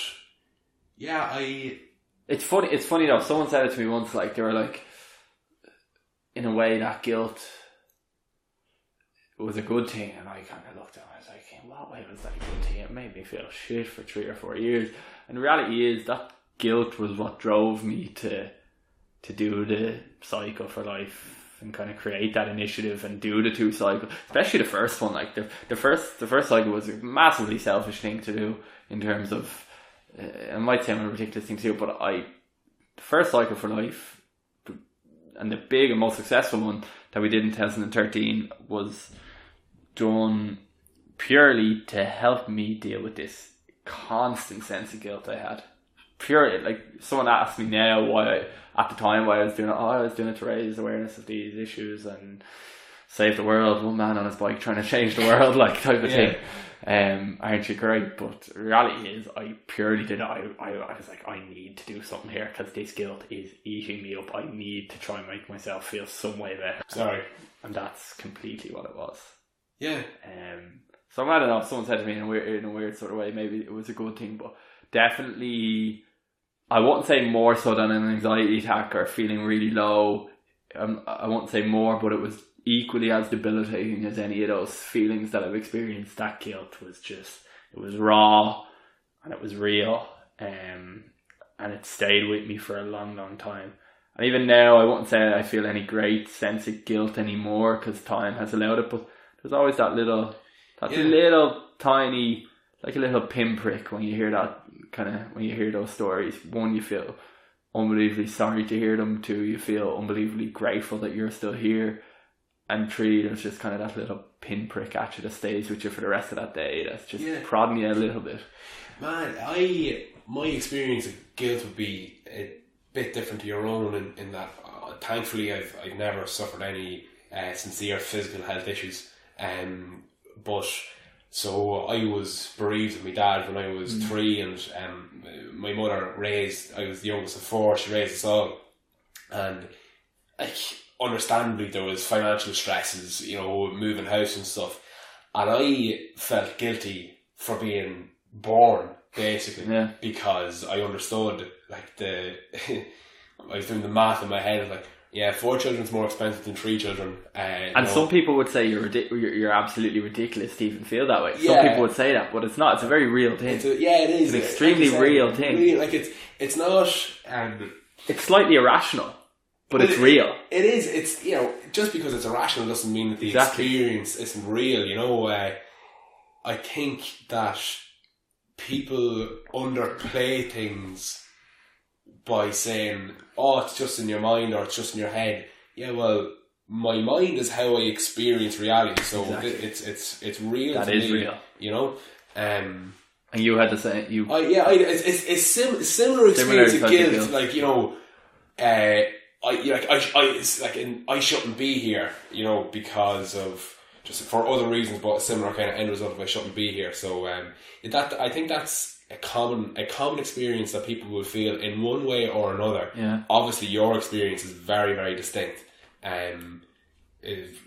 yeah, It's funny though. Someone said it to me once. Like, they were like, in a way, that guilt was a good thing, and I kind of looked at it and I was like, in what way was that a good thing? It made me feel shit for 3 or 4 years. And the reality is that guilt was what drove me to do the Cycle for Life and kind of create that initiative and do the 2 cycles, especially the first one. Like, the first cycle was a massively selfish thing to do, in terms of, it might sound a ridiculous thing to do, but the first Cycle for Life, and the big and most successful one that we did in 2013, was done purely to help me deal with this constant sense of guilt I had. Purely, like, someone asked me now why I was doing it. I was doing it to raise awareness of these issues and save the world. One man on his bike trying to change the world, like, type of thing. Aren't you great? But the reality is, I purely did it. I was like, I need to do something here, because this guilt is eating me up. I need to try and make myself feel some way better. Sorry. And that's completely what it was. Yeah. So I don't know, someone said to me in a weird sort of way, maybe it was a good thing, but definitely, I wouldn't say more so than an anxiety attack or feeling really low. I won't say more, but it was equally as debilitating as any of those feelings that I've experienced. That guilt was just, it was raw and it was real, and it stayed with me for a long, long time. And even now, I wouldn't say I feel any great sense of guilt anymore, because time has allowed it, but there's always that little tiny, like a little pinprick when you hear that when you hear those stories. One, you feel unbelievably sorry to hear them. 2, you feel unbelievably grateful that you're still here. And 3, there's just kind of that little pinprick at you that stays with you for the rest of that day. That's just prodding you a little bit. Man, my experience of guilt would be a bit different to your own in that, thankfully, I've never suffered any sincere physical health issues. But so I was bereaved of my dad when I was 3, and my mother I was the youngest of 4, she raised us all, and understandably there was financial stresses, you know, moving house and stuff, and I felt guilty for being born, basically, because I understood, like, I was doing the math in my head of, like, 4 children's more expensive than 3 children. And some people would say you're absolutely ridiculous to even feel that way. Some people would say that, but it's not. It's a very real thing. It is. It's an extremely real thing. Really, like, it's not. It's slightly irrational, but it's real. It is. It's, you know, just because it's irrational doesn't mean that the experience isn't real. You know, I think that people underplay things by saying, oh, it's just in your mind or it's just in your head. Yeah, well, my mind is how I experience reality, so it's real. That to is me, real. You know. And you had to say it's similar experience of guilt. Like, you know, I shouldn't be here, you know, because of just for other reasons, but a similar kind of end result of I shouldn't be here. So I think that's a common experience that people will feel in one way or another. Yeah. Obviously, your experience is very, very distinct.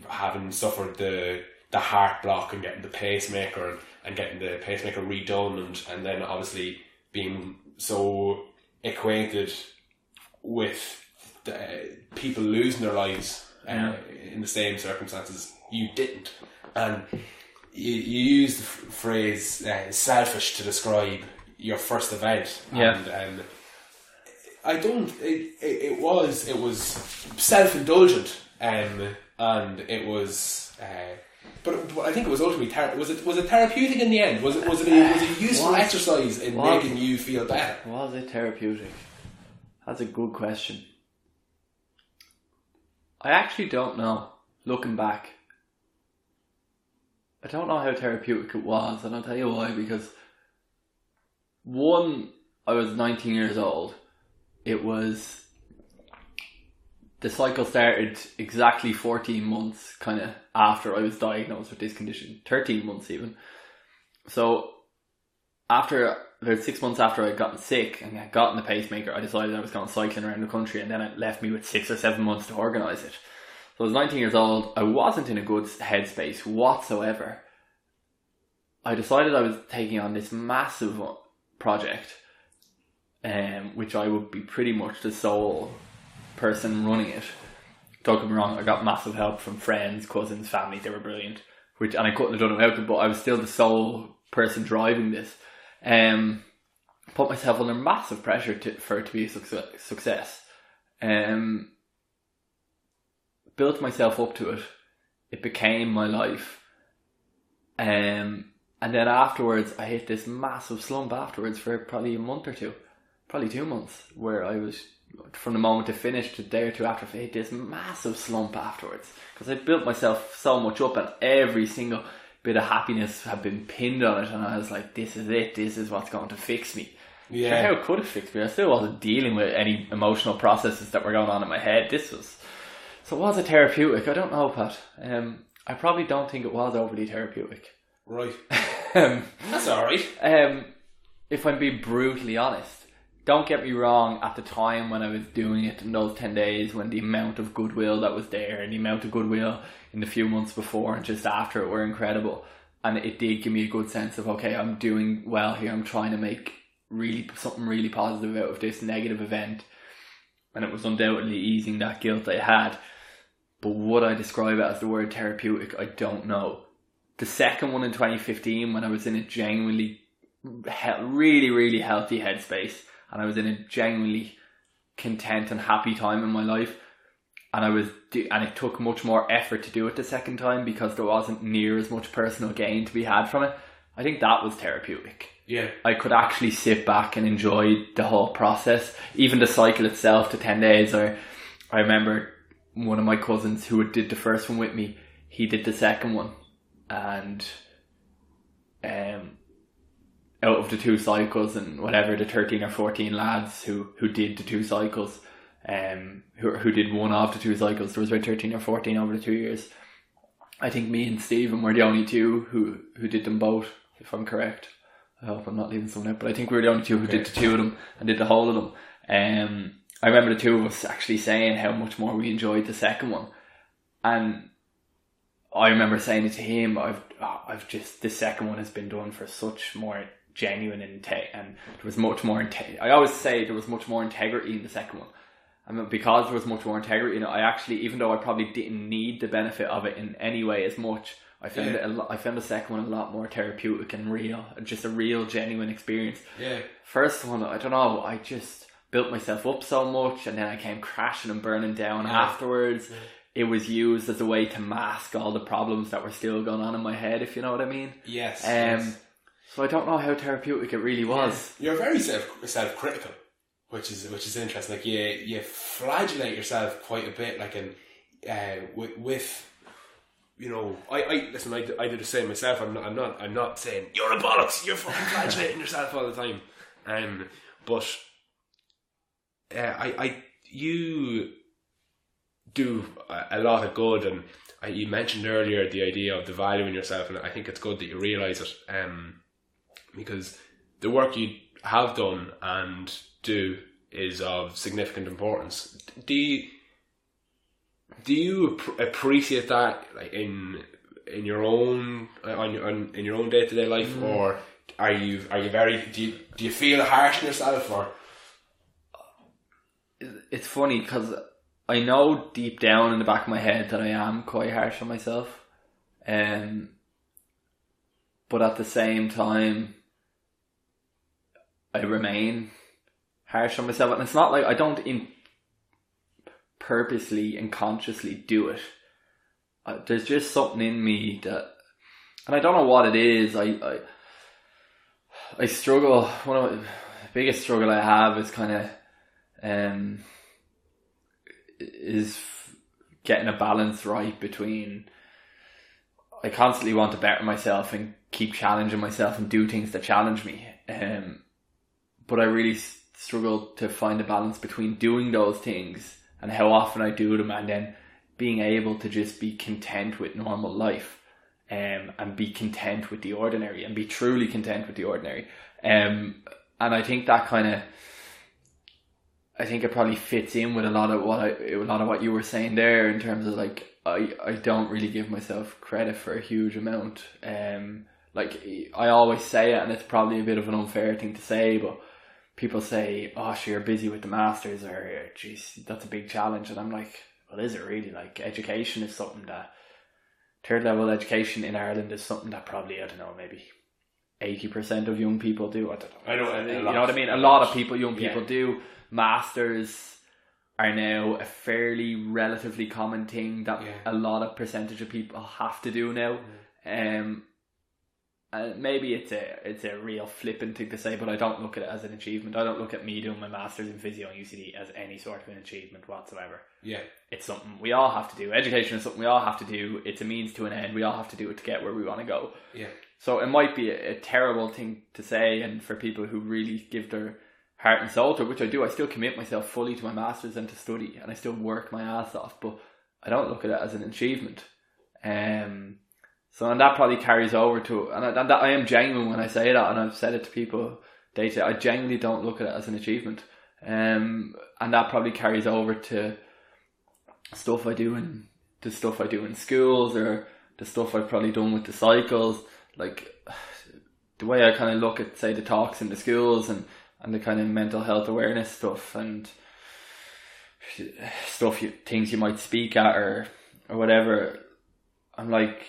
Having suffered the heart block and getting the pacemaker and getting the pacemaker redone, and then obviously being so acquainted with people losing their lives in the same circumstances you didn't, and you use the phrase selfish to describe your first event. And I don't. It was self-indulgent and it was. But I think it was ultimately was it therapeutic in the end? Was it a useful exercise in making you feel better? Was it therapeutic? That's a good question. I actually don't know. Looking back, I don't know how therapeutic it was, and I'll tell you why. Because one, I was 19 years old. The cycle started exactly 14 months kind of after I was diagnosed with this condition. 13 months even. So after about 6 months after I'd gotten sick and I'd gotten the pacemaker, I decided I was going cycling around the country, and then it left me with 6 or 7 months to organise it. So I was 19 years old. I wasn't in a good headspace whatsoever. I decided I was taking on this massive project, which I would be pretty much the sole person running it. Don't get me wrong, I got massive help from friends, cousins, family. They were brilliant, and I couldn't have done it without them, but I was still the sole person driving this. Put myself under massive pressure for it to be a success. Built myself up to it. It became my life. And then afterwards, I hit this massive slump afterwards for probably a month or two. Probably 2 months, where I was, from the moment it finished to a day or two after, I hit this massive slump afterwards. Because I built myself so much up, and every single bit of happiness had been pinned on it, and I was like, this is it, this is what's going to fix me. Yeah. Sure, how could it fix me? I still wasn't dealing with any emotional processes that were going on in my head. So was it therapeutic? I don't know, Pat. I probably don't think it was overly therapeutic. Right. That's alright. If I'm being brutally honest, don't get me wrong, at the time when I was doing it in those 10 days, when the amount of goodwill that was there and the amount of goodwill in the few months before and just after it were incredible. And it did give me a good sense of, okay, I'm doing well here. I'm trying to make something really positive out of this negative event. And it was undoubtedly easing that guilt I had. But would I describe it as the word therapeutic? I don't know. The second one in 2015, when I was in a genuinely, really, really healthy headspace, and I was in a genuinely content and happy time in my life, and it took much more effort to do it the second time because there wasn't near as much personal gain to be had from it. I think that was therapeutic. Yeah. I could actually sit back and enjoy the whole process, even the cycle itself, the 10 days. I remember one of my cousins who did the first one with me, he did the second one, and out of the 2 cycles, and whatever, the 13 or 14 lads who did the 2 cycles, who did one of the 2 cycles, there was about 13 or 14 over the 2 years. I think me and Stephen were the only 2 who did them both, if I'm correct. I hope I'm not leaving someone out, but I think we were the only 2 who did the 2 of them and did the whole of them. I remember the 2 of us actually saying how much more we enjoyed the second one, and I remember saying it to him, the second one has been done for such more genuine and there was much more I always say there was much more integrity in the second one. I mean, because there was much more integrity in it, I actually, even though I probably didn't need the benefit of it in any way as much, I found the second one a lot more therapeutic and real, just a real genuine experience. Yeah. First one, I don't know, I just built myself up so much, and then I came crashing and burning down afterwards. Yeah. It was used as a way to mask all the problems that were still going on in my head, if you know what I mean. Yes. So I don't know how therapeutic it really was. Yeah. You're very self-critical, which is interesting. Like you flagellate yourself quite a bit, like with you know. I listen. I do the same myself. I'm not saying you're a bollocks. You're fucking flagellating yourself all the time. But you do a lot of good, and you mentioned earlier the idea of the value in yourself, and I think it's good that you realise it, because the work you have done and do is of significant importance. Do you appreciate that, like in your own in your own day-to-day life, or are you very do you feel harsh on yourself, or? It's funny because I know deep down in the back of my head that I am quite harsh on myself, but at the same time I remain harsh on myself, and it's not like I don't purposely and consciously do it. There's just something in me that, and I don't know what it is. I struggle. One of the biggest struggle I have is kind of is getting a balance right between, I constantly want to better myself and keep challenging myself and do things that challenge me. But I really struggle to find a balance between doing those things and how often I do them, and then being able to just be content with normal life, and be content with the ordinary, and be truly content with the ordinary. And I think that I think it probably fits in with a lot of what you were saying there, in terms of like, I don't really give myself credit for a huge amount. Like, I always say it, and it's probably a bit of an unfair thing to say, but people say, oh, sure, you're busy with the masters, or geez, that's a big challenge. And I'm like, well, is it really? Like, education is something that, third level education in Ireland is something that probably, I don't know, maybe 80% of young people do. I don't know. You know what I mean? A lot of young people do. Masters are now a fairly relatively common thing that a lot of percentage of people have to do now. Maybe it's a real flippant thing to say, but I don't look at it as an achievement. I don't look at me doing my masters in physio and UCD as any sort of an achievement whatsoever. Yeah, it's something we all have to do. Education is something we all have to do. It's a means to an end. We all have to do it to get where we want to go. Yeah. So it might be a terrible thing to say, and for people who really give their heart and soul to it, which I do, I still commit myself fully to my masters and to study, and I still work my ass off, but I don't look at it as an achievement. So, and that probably carries over to, and I am genuine when I say that, and I've said it to people, they say, I genuinely don't look at it as an achievement. And that probably carries over to the stuff I do in schools, or the stuff I've probably done with the cycles. Like, the way I kind of look at, say, the talks in the schools, and the kind of mental health awareness stuff, and stuff, things you might speak at, or whatever, I'm like,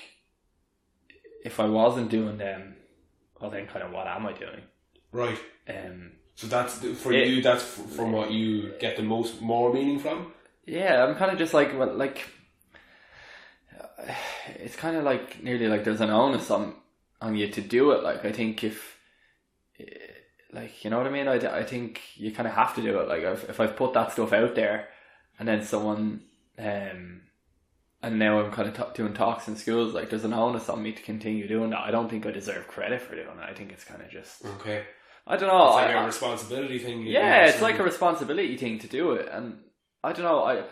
if I wasn't doing them, well, then kind of what am I doing? Right. So that's for you. That's from what you get the more meaning from. Yeah, I'm kind of just like, well, like, it's kind of like nearly like there's an onus on you to do it. Like, I think if, like, you know what I mean? I think you kind of have to do it. Like, if I've put that stuff out there, and then someone, and now I'm kind of doing talks in schools, like, there's an onus on me to continue doing that. I don't think I deserve credit for doing it. I think it's kind of just, okay, I don't know, it's like a responsibility thing. Yeah, it's like a responsibility thing to do it, and I don't know,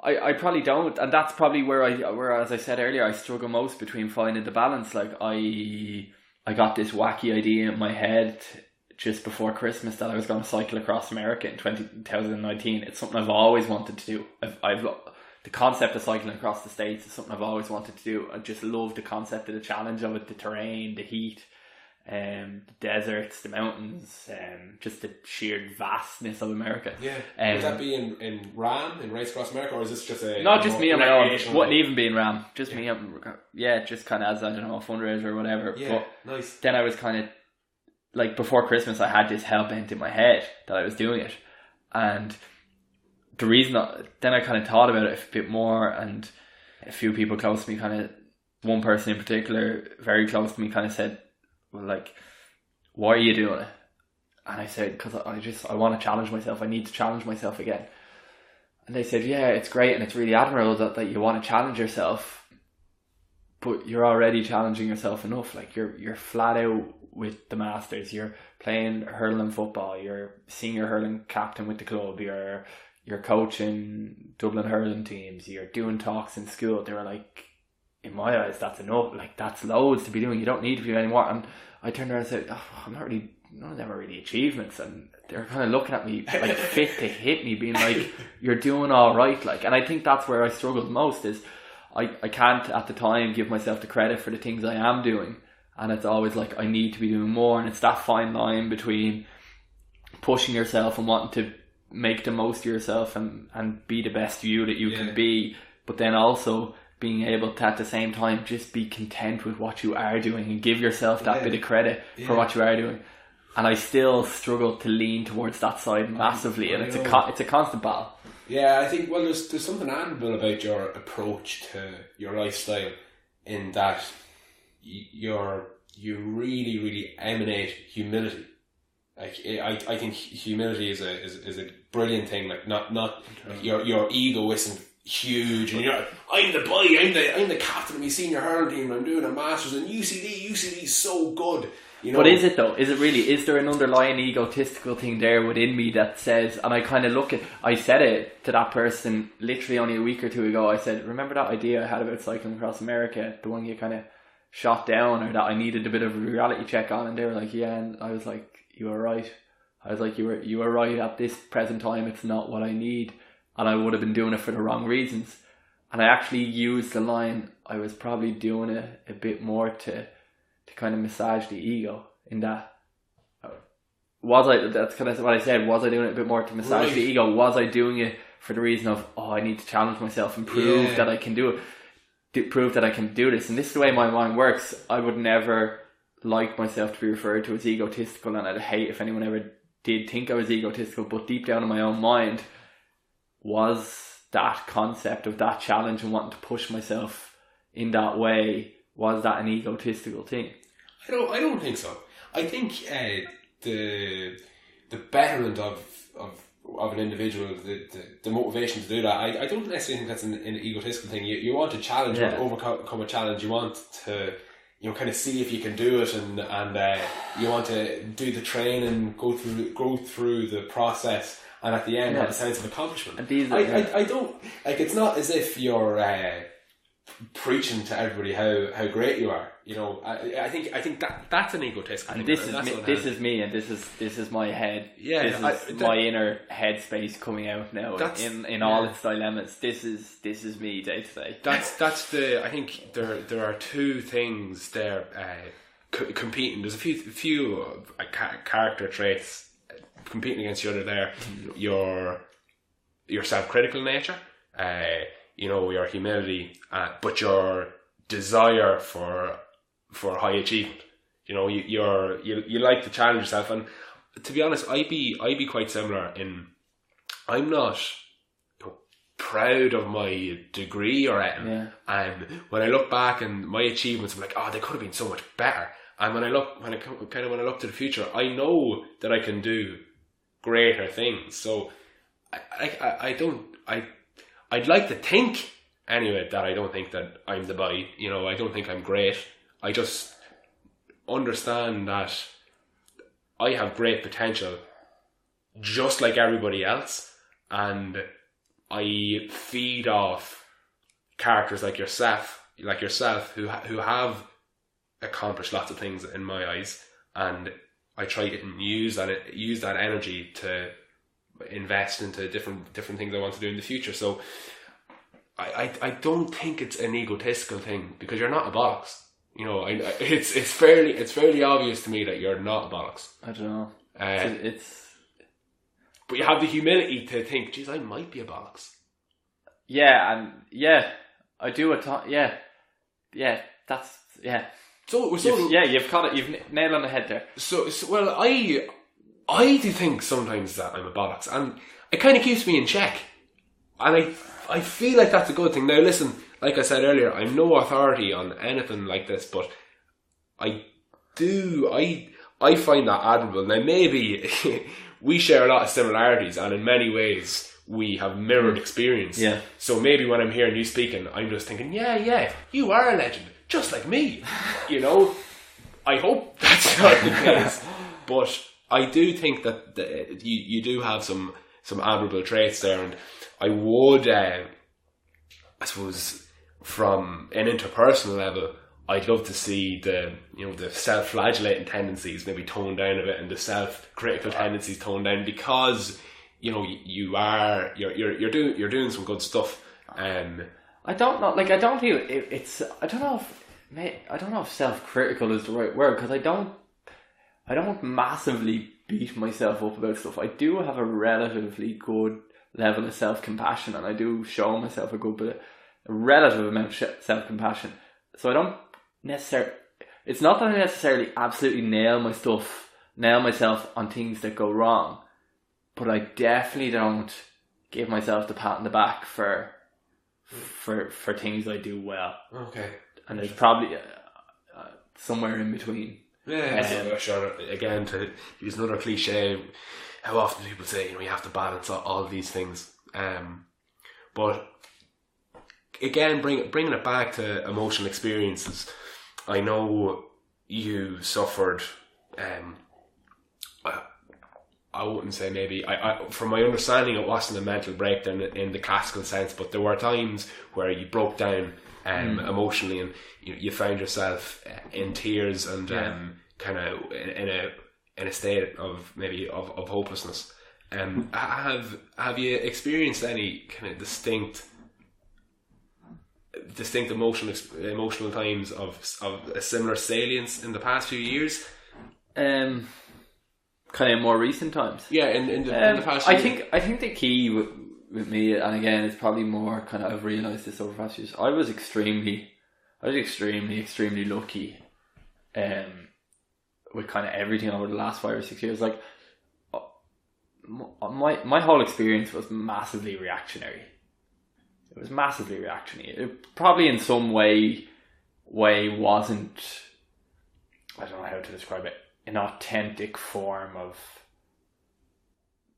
I probably don't, and that's probably where as I said earlier, I struggle most between finding the balance. Like, I got this wacky idea in my head just before Christmas that I was going to cycle across America in 2019. It's something I've always wanted to do. The concept of cycling across the States is something I've always wanted to do. I just love the concept of the challenge of it, the terrain, the heat, the deserts, the mountains, just the sheer vastness of America. Yeah. Would that be in RAM, in Race Across America, or is this just a... No, just me on my own. Wouldn't even be in RAM. Just me. Just kind of as, I don't know, a fundraiser or whatever. Yeah, but nice. Then I was kind of, like, before Christmas, I had this hell-bent in my head that I was doing it. And the reason then I kind of thought about it a bit more, and a few people close to me, kind of, one person in particular, very close to me, kind of said, well, like, why are you doing it? And I said, because I want to challenge myself. I need to challenge myself again. And they said, yeah, it's great, and it's really admirable that you want to challenge yourself, but you're already challenging yourself enough. Like, you're flat out with the masters, you're playing hurling football, you're senior hurling captain with the club, you're coaching Dublin hurling teams, you're doing talks in school. They were like, in my eyes, that's enough. Like, that's loads to be doing. You don't need to do any more. And I turned around and said, none of them are really achievements. And they're kind of looking at me like fit to hit me, being like, you're doing all right. Like, and I think that's where I struggled most, is I can't at the time give myself the credit for the things I am doing. And it's always like, I need to be doing more. And it's that fine line between pushing yourself and wanting to make the most of yourself and be the best you that you can be, but then also being able to, at the same time, just be content with what you are doing and give yourself that bit of credit for what you are doing. And I still struggle to lean towards that side massively, and it's a constant battle. Yeah, I think, well, there's something admirable about your approach to your lifestyle in that you really, really emanate humility. Like, I think humility is a brilliant thing. Like, not like your ego isn't huge, and you're like, I'm the boy, I'm the captain of my senior hurling team, I'm doing a masters in UCD's so good. You know? But is it though? Is it really? Is there an underlying egotistical thing there within me that says, and I kind of I said it to that person literally only a week or two ago, I said, remember that idea I had about cycling across America, the one you kind of shot down, or that I needed a bit of a reality check on? And they were like, yeah, and I was like, you were right. I was like, you were right, at this present time it's not what I need, and I would have been doing it for the wrong reasons. And I actually used the line, I was probably doing it a bit more to kind of massage the ego, in that that's kind of what I said, was I doing it a bit more to massage the ego? Was I doing it for the reason of, I need to challenge myself and prove that I can do it, prove that I can do this? And this is the way my mind works. I would never like myself to be referred to as egotistical, and I'd hate if anyone ever did think I was egotistical, but deep down in my own mind was that concept of that challenge and wanting to push myself in that way, was that an egotistical thing? I don't think so. I think the betterment of an individual, the motivation to do that, I don't necessarily think that's an egotistical thing. You want to challenge, you want to overcome a challenge, you want to, you know, kind of see if you can do it, and you want to do the training, go through the process, and at the end have a sense of accomplishment. And I don't, like, it's not as if you're preaching to everybody how great you are. You know, I think that's an egotistical thing. And this is me, and this is my head. Yeah, this is my inner headspace coming out now in all its dilemmas. This is me day to day. That's the. I think there are two things there competing. There's a few character traits competing against each other there. Your self-critical nature, you know, your humility, but your desire for high achievement. You know, you like to challenge yourself, and to be honest, I'd be quite similar in, I'm not proud of my degree or anything, and when I look back and my achievements, I'm like, they could have been so much better. And when I look to the future, I know that I can do greater things. So I'd like to think anyway that I don't think that I'm the boy. You know, I don't think I'm great. I just understand that I have great potential, just like everybody else, and I feed off characters like yourself who have accomplished lots of things in my eyes, and I try to use that energy to invest into different things I want to do in the future. So I don't think it's an egotistical thing, because you're not a bollocks. You know, it's fairly obvious to me that you're not a bollocks. I don't know. But you have the humility to think, geez, I might be a bollocks. Yeah, and I do that's. You've caught it. You've nailed on the head there. So well, I do think sometimes that I'm a bollocks, and it kind of keeps me in check, and I feel like that's a good thing. Now listen, like I said earlier, I'm no authority on anything like this, but I find that admirable. Now maybe we share a lot of similarities, and in many ways we have mirrored experience. Yeah. So maybe when I'm hearing you speaking, I'm just thinking, yeah, you are a legend, just like me. You know, I hope that's not the case, but I do think that you do have some admirable traits there, and I would, I suppose, from an interpersonal level, I'd love to see the self-flagellating tendencies maybe toned down a bit, and the self-critical tendencies toned down, because you know you're doing some good stuff. I don't know. Like, I don't feel it's. I don't know if self-critical is the right word, because I don't massively beat myself up about stuff. I do have a relatively good level of self-compassion, and I do show myself a relative amount of self-compassion. So I don't necessarily, it's not that I necessarily absolutely nail myself on things that go wrong, but I definitely don't give myself the pat on the back for things I do well. Okay. And there's probably somewhere in between. Yeah, sure. Again, to use another cliche, how often people say, you have to balance all these things. But again, bringing it back to emotional experiences, I know you suffered. I wouldn't say maybe. From my understanding, it wasn't a mental breakdown in the classical sense, but there were times where you broke down emotionally, and you found yourself in tears and kind of in a state of maybe of hopelessness. Have you experienced any kind of distinct emotional times of a similar salience in the past few years? Kind of more recent times. Yeah, in the past year. I think the key with me, and again, it's probably more kind of, I've realised this over the past years, I was extremely lucky with kind of everything over the last 5 or 6 years. Like, my whole experience was massively reactionary. It was massively reactionary. It probably in some way wasn't, I don't know how to describe it, an authentic form of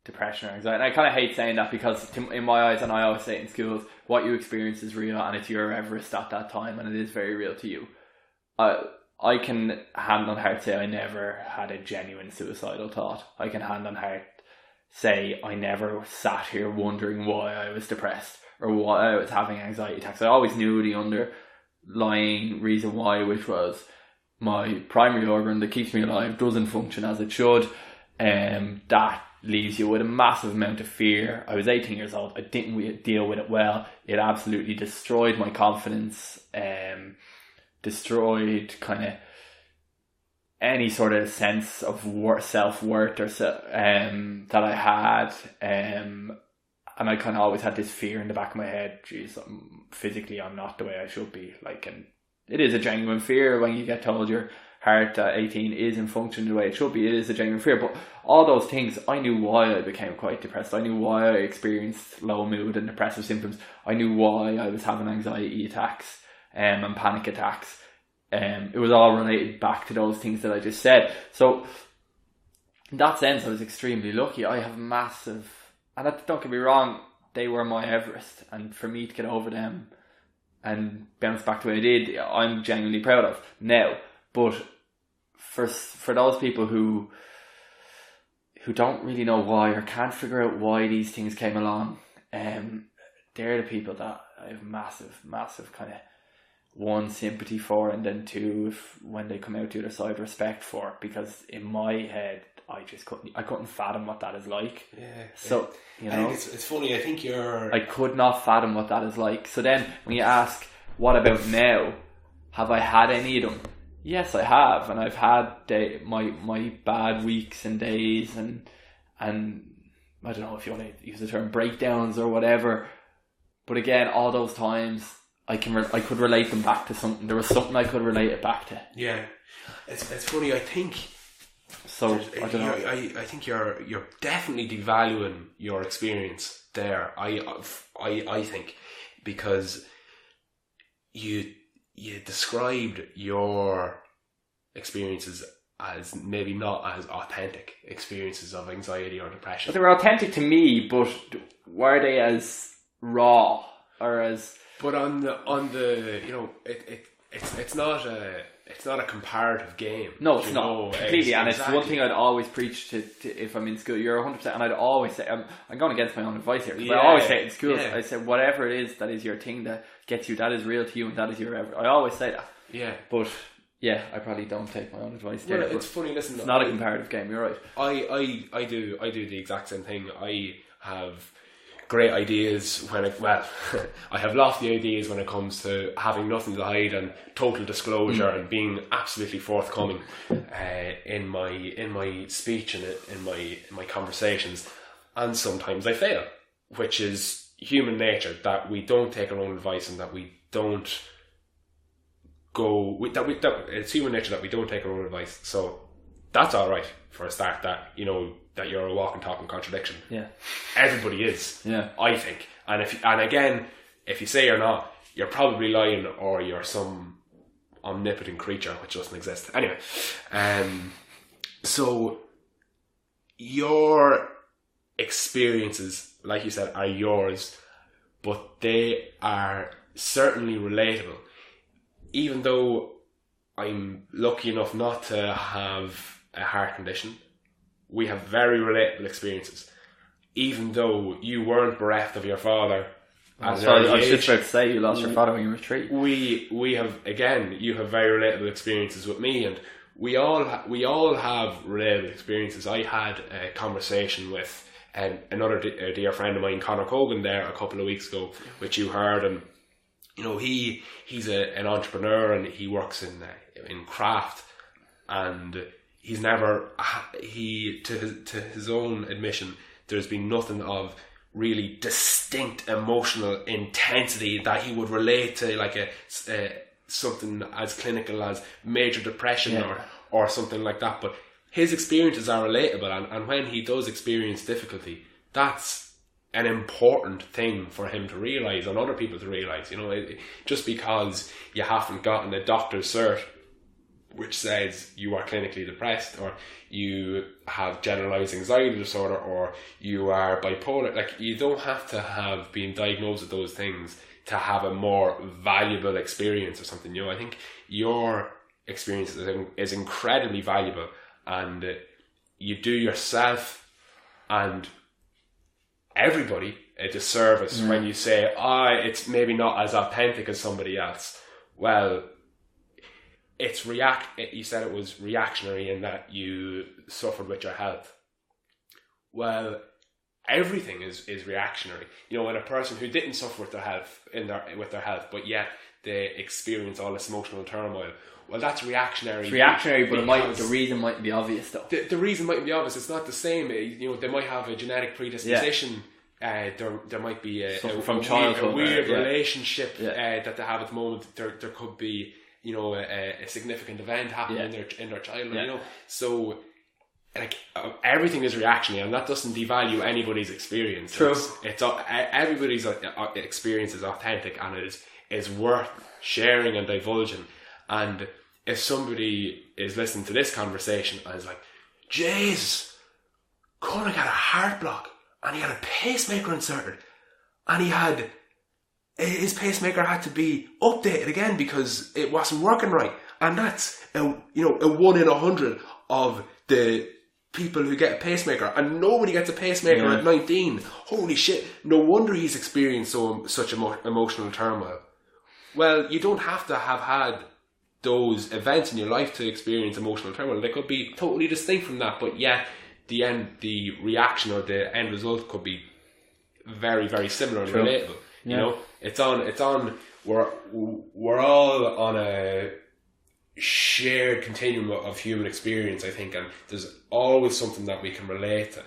depression or anxiety. And I kind of hate saying that, because in my eyes, and I always say it in schools, what you experience is real, and it's your Everest at that time, and it is very real to you. I can hand on heart say I never had a genuine suicidal thought. I can hand on heart say I never sat here wondering why I was depressed or why I was having anxiety attacks. I always knew the underlying reason why, which was my primary organ that keeps me alive doesn't function as it should. That leaves you with a massive amount of fear. I was 18 years old. I didn't deal with it well. It absolutely destroyed my confidence, destroyed kind of any sort of sense of self-worth or that I had. And I kind of always had this fear in the back of my head, geez, physically I'm not the way I should be. Like, and it is a genuine fear when you get told your heart at 18 isn't functioning the way it should be. It is a genuine fear. But all those things, I knew why I became quite depressed. I knew why I experienced low mood and depressive symptoms. I knew why I was having anxiety attacks and panic attacks. It was all related back to those things that I just said. So in that sense, I was extremely lucky. I have massive, and don't get me wrong, they were my Everest. And for me to get over them and bounce back the way I did, I'm genuinely proud of now. But for those people who don't really know why or can't figure out why these things came along, they're the people that I have massive kind of, one, sympathy for, and then two, when they come out the other side, respect for, because in my head I couldn't fathom what that is like. Yeah. So it's funny. I think I could not fathom what that is like. So then when you ask, what about now? Have I had any of them? Yes, I have, and I've had my bad weeks and days, and I don't know if you want to use the term breakdowns or whatever. But again, all those times I could relate them back to something. There was something I could relate it back to. Yeah, it's funny. I think. So I don't know. I think you're definitely devaluing your experience there. I think, because you described your experiences as maybe not as authentic experiences of anxiety or depression. But they were authentic to me, but were they as raw or as? But on the it's not a comparative game. No, it's not completely, and it's one thing I'd always preach to if I'm in school. You're 100%, and I'd always say I'm going against my own advice here. I always say it in schools. I say whatever it is that is your thing that gets you, that is real to you, and that is your ever. I always say that. Yeah, but yeah, I probably don't take my own advice there. Well, it's funny. Listen, it's not a comparative game. You're right. I do the exact same thing. I have great ideas I have lofty ideas when it comes to having nothing to hide and total disclosure and being absolutely forthcoming in my speech and in my conversations, and sometimes I fail, which is human nature, that we don't take our own advice and that we don't go it's human nature that we don't take our own advice. So that's all right for a start. That that you're a walking, talking contradiction. Yeah, everybody is. Yeah, I think. And again, if you say you're not, you're probably lying, or you're some omnipotent creature which doesn't exist. Anyway, so your experiences, like you said, are yours, but they are certainly relatable. Even though I'm lucky enough not to have a heart condition, we have very relatable experiences. Even though you weren't bereft of your father at an early age, I was just about to say you lost your father when you were 3. We have, again, you have very relatable experiences with me, and we all have relatable experiences. I had a conversation with another dear friend of mine, Conor Cogan, there a couple of weeks ago, which you heard, and he's an entrepreneur, and he works in craft, and he's never to his own admission, there's been nothing of really distinct emotional intensity that he would relate to, like something as clinical as major depression or something like that. But his experiences are relatable, and when he does experience difficulty, that's an important thing for him to realise and other people to realise. Just because you haven't gotten a doctor's cert which says you are clinically depressed, or you have generalized anxiety disorder, or you are bipolar, like, you don't have to have been diagnosed with those things to have a more valuable experience or something. I think your experience is incredibly valuable, and you do yourself and everybody a disservice when you say, it's maybe not as authentic as somebody else. Well, you said it was reactionary in that you suffered with your health. Well, everything is reactionary. When a person who didn't suffer with their health, but yet they experience all this emotional turmoil, well, that's reactionary. It's reactionary, but the reason might be obvious, though. The reason might be obvious. It's not the same. They might have a genetic predisposition. Yeah. There might be a weird relationship that they have at the moment. There could be a significant event happening in their childhood. So, like, everything is reactionary, and that doesn't devalue anybody's experience. True. It's everybody's experience is authentic, and it is worth sharing and divulging. And if somebody is listening to this conversation and is like, "Jeez, Cormac had a heart block, and he had a pacemaker inserted, and his pacemaker had to be updated again because it wasn't working right," and that's a 1 in 100 of the people who get a pacemaker, and nobody gets a pacemaker at 19. Holy shit! No wonder he's experienced such emotional turmoil. Well, you don't have to have had those events in your life to experience emotional turmoil. They could be totally distinct from that, but yet the reaction or the end result could be very, very similar and relatable. It's on. We're all on a shared continuum of human experience, I think, and there's always something that we can relate to.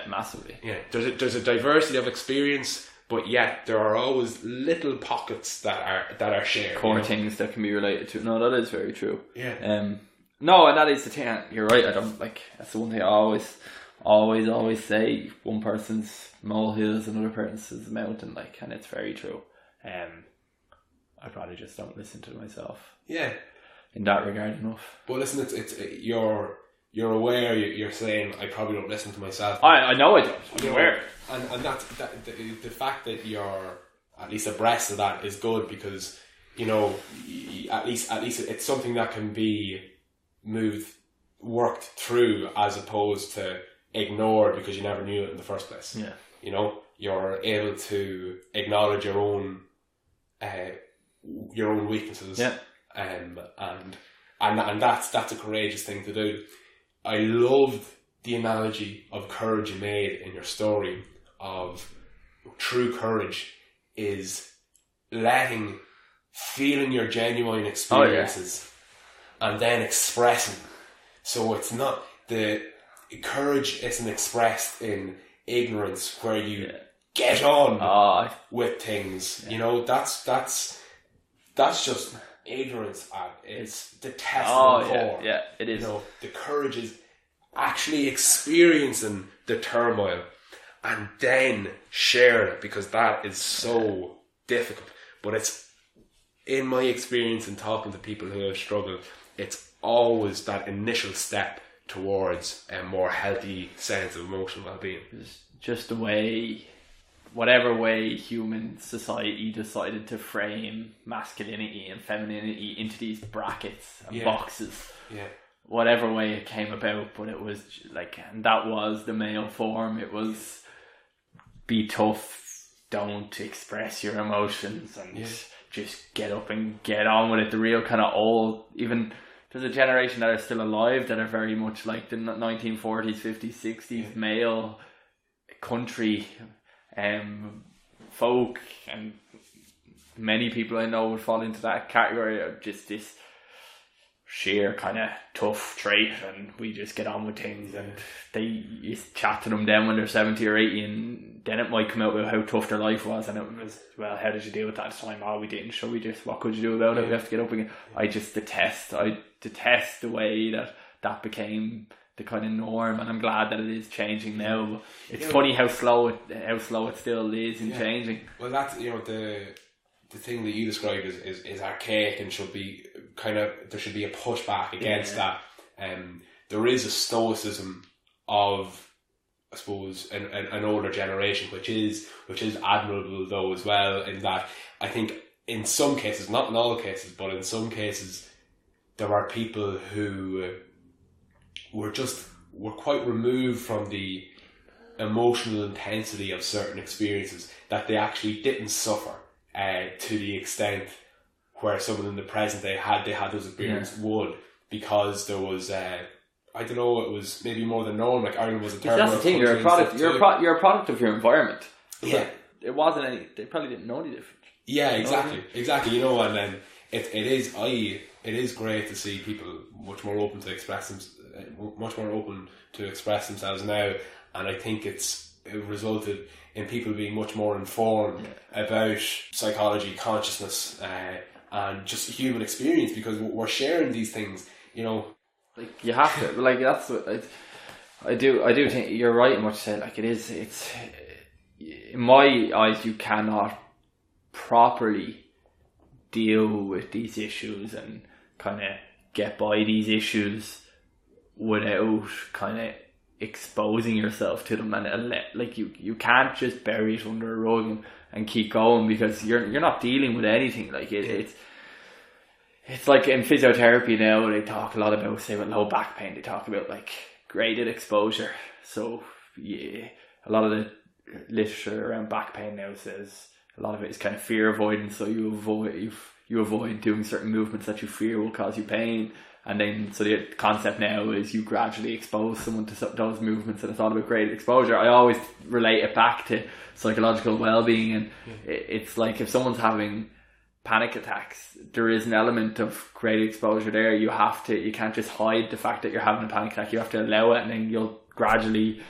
Massively. Yeah, there's a diversity of experience, but yet there are always little pockets that are shared. Core things that can be related to. No, that is very true. Yeah. No, and that is the thing. You're right. I don't that's the one thing I always say. One person's molehill is another person's mountain. And it's very true. I probably just don't listen to myself. Yeah. In that regard enough. But listen, it's you're aware. You're saying I probably don't listen to myself. I know I don't. I'm aware. And that's the fact that you're at least abreast of that is good, because at least it's something that can be worked through, as opposed to ignored because you never knew it in the first place. Yeah. You're able to acknowledge your own weaknesses. Yeah. And that's a courageous thing to do. I loved the analogy of courage you made in your story, of true courage is feeling your genuine experiences and then expressing. So it's not the courage isn't expressed in ignorance where you get on with things. That's just ignorance at its detestable core. Yeah, it is. The courage is actually experiencing the turmoil and then sharing it, because that is so difficult. But it's, in my experience in talking to people who have struggled, it's always that initial step towards a more healthy sense of emotional well-being. It's just the way, whatever way human society decided to frame masculinity and femininity into these brackets and boxes. Yeah. Whatever way it came about, but it was like, and that was the male form. It was be tough, don't express your emotions, and just get up and get on with it. The real kind of old, even there's a generation that are still alive that are very much like the 1940s, 50s, 60s male country folk, and many people I know would fall into that category of just this sheer kind of tough trait, and we just get on with things, and you chat to them then when they're 70 or 80, and then it might come out with how tough their life was, and it was, well, how did you deal with that at the time? Oh, we didn't, so we just, what could you do about it? We have to get up again. I detest the way that became the kind of norm, and I'm glad that it is changing now. But it's funny how slow it still is in changing. Well, that's, the thing that you described is archaic, and should be there should be a pushback against that. There is a stoicism of, I suppose, an older generation, which is admirable though as well, in that I think in some cases, not in all cases, but in some cases, there are people who were quite removed from the emotional intensity of certain experiences, that they actually didn't suffer to the extent where someone in the present day had those experiences would, because there was I don't know, it was maybe more than norm. Like Ireland was a third world country. You're a product. You're a product of your environment. Yeah, it wasn't any. They probably didn't know any different. Yeah, exactly. And then it is great to see people much more open to express themselves now, and I think it resulted in people being much more informed about psychology, consciousness, and just human experience, because we're sharing these things, Like, you have to, like, that's what I do think you're right in what you said. Like, it's in my eyes, you cannot properly deal with these issues and kind of get by these issues without kind of exposing yourself to them, and like you can't just bury it under a rug and keep going, because you're not dealing with anything. Like it's like in physiotherapy now, they talk a lot about, say, with low back pain, they talk about like graded exposure. So a lot of the literature around back pain now says a lot of it is kind of fear avoidance. So you avoid doing certain movements that you fear will cause you pain. And then, so the concept now is you gradually expose someone to those movements, and it's all about graded exposure. I always relate it back to psychological well-being, and it's like if someone's having panic attacks, there is an element of graded exposure there. You can't just hide the fact that you're having a panic attack. You have to allow it, and then you'll gradually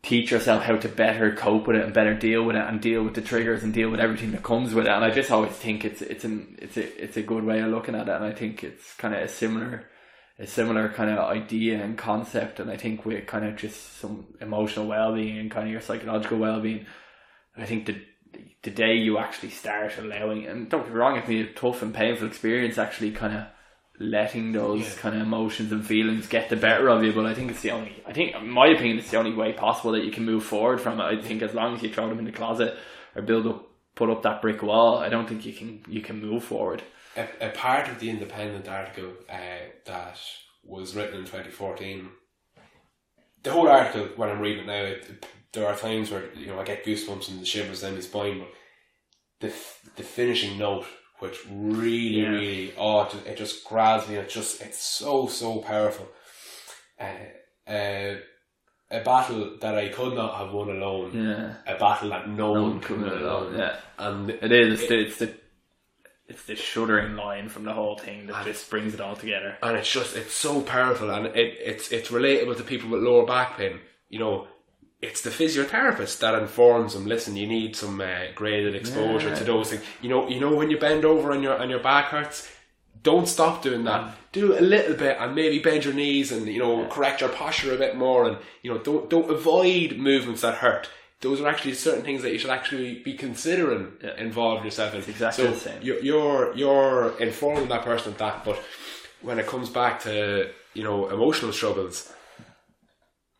teach yourself how to better cope with it and better deal with it, and deal with the triggers and deal with everything that comes with it. And I just always think it's a good way of looking at it, and I think it's kind of a similar kind of idea and concept. And I think with kind of just some emotional well-being and kind of your psychological well-being, I think the day you actually start allowing, and don't get me wrong, it can be a tough and painful experience, actually kind of letting those kind of emotions and feelings get the better of you. But I think in my opinion, it's the only way possible that you can move forward from it. I think as long as you throw them in the closet or put up that brick wall, I don't think you can move forward. A part of the Independent article that was written in 2014, the whole article, when I'm reading it now, there are times where I get goosebumps and the shivers down my spine, but the finishing note, which really it just grabs me, and it's so powerful. A battle that I could not have won alone. A battle that no one could win alone. Yeah. And it's the shuddering line from the whole thing that just brings it all together. And it's so powerful, and it's relatable to people with lower back pain. it's the physiotherapist that informs them, listen, you need some graded exposure to those things. You know when you bend over and your back hurts, don't stop doing that. Do a little bit and maybe bend your knees and, correct your posture a bit more, and, don't avoid movements that hurt. Those are actually certain things that you should actually be considering involving yourself in. It's exactly the same. You're informing that person of that, but when it comes back to, emotional struggles,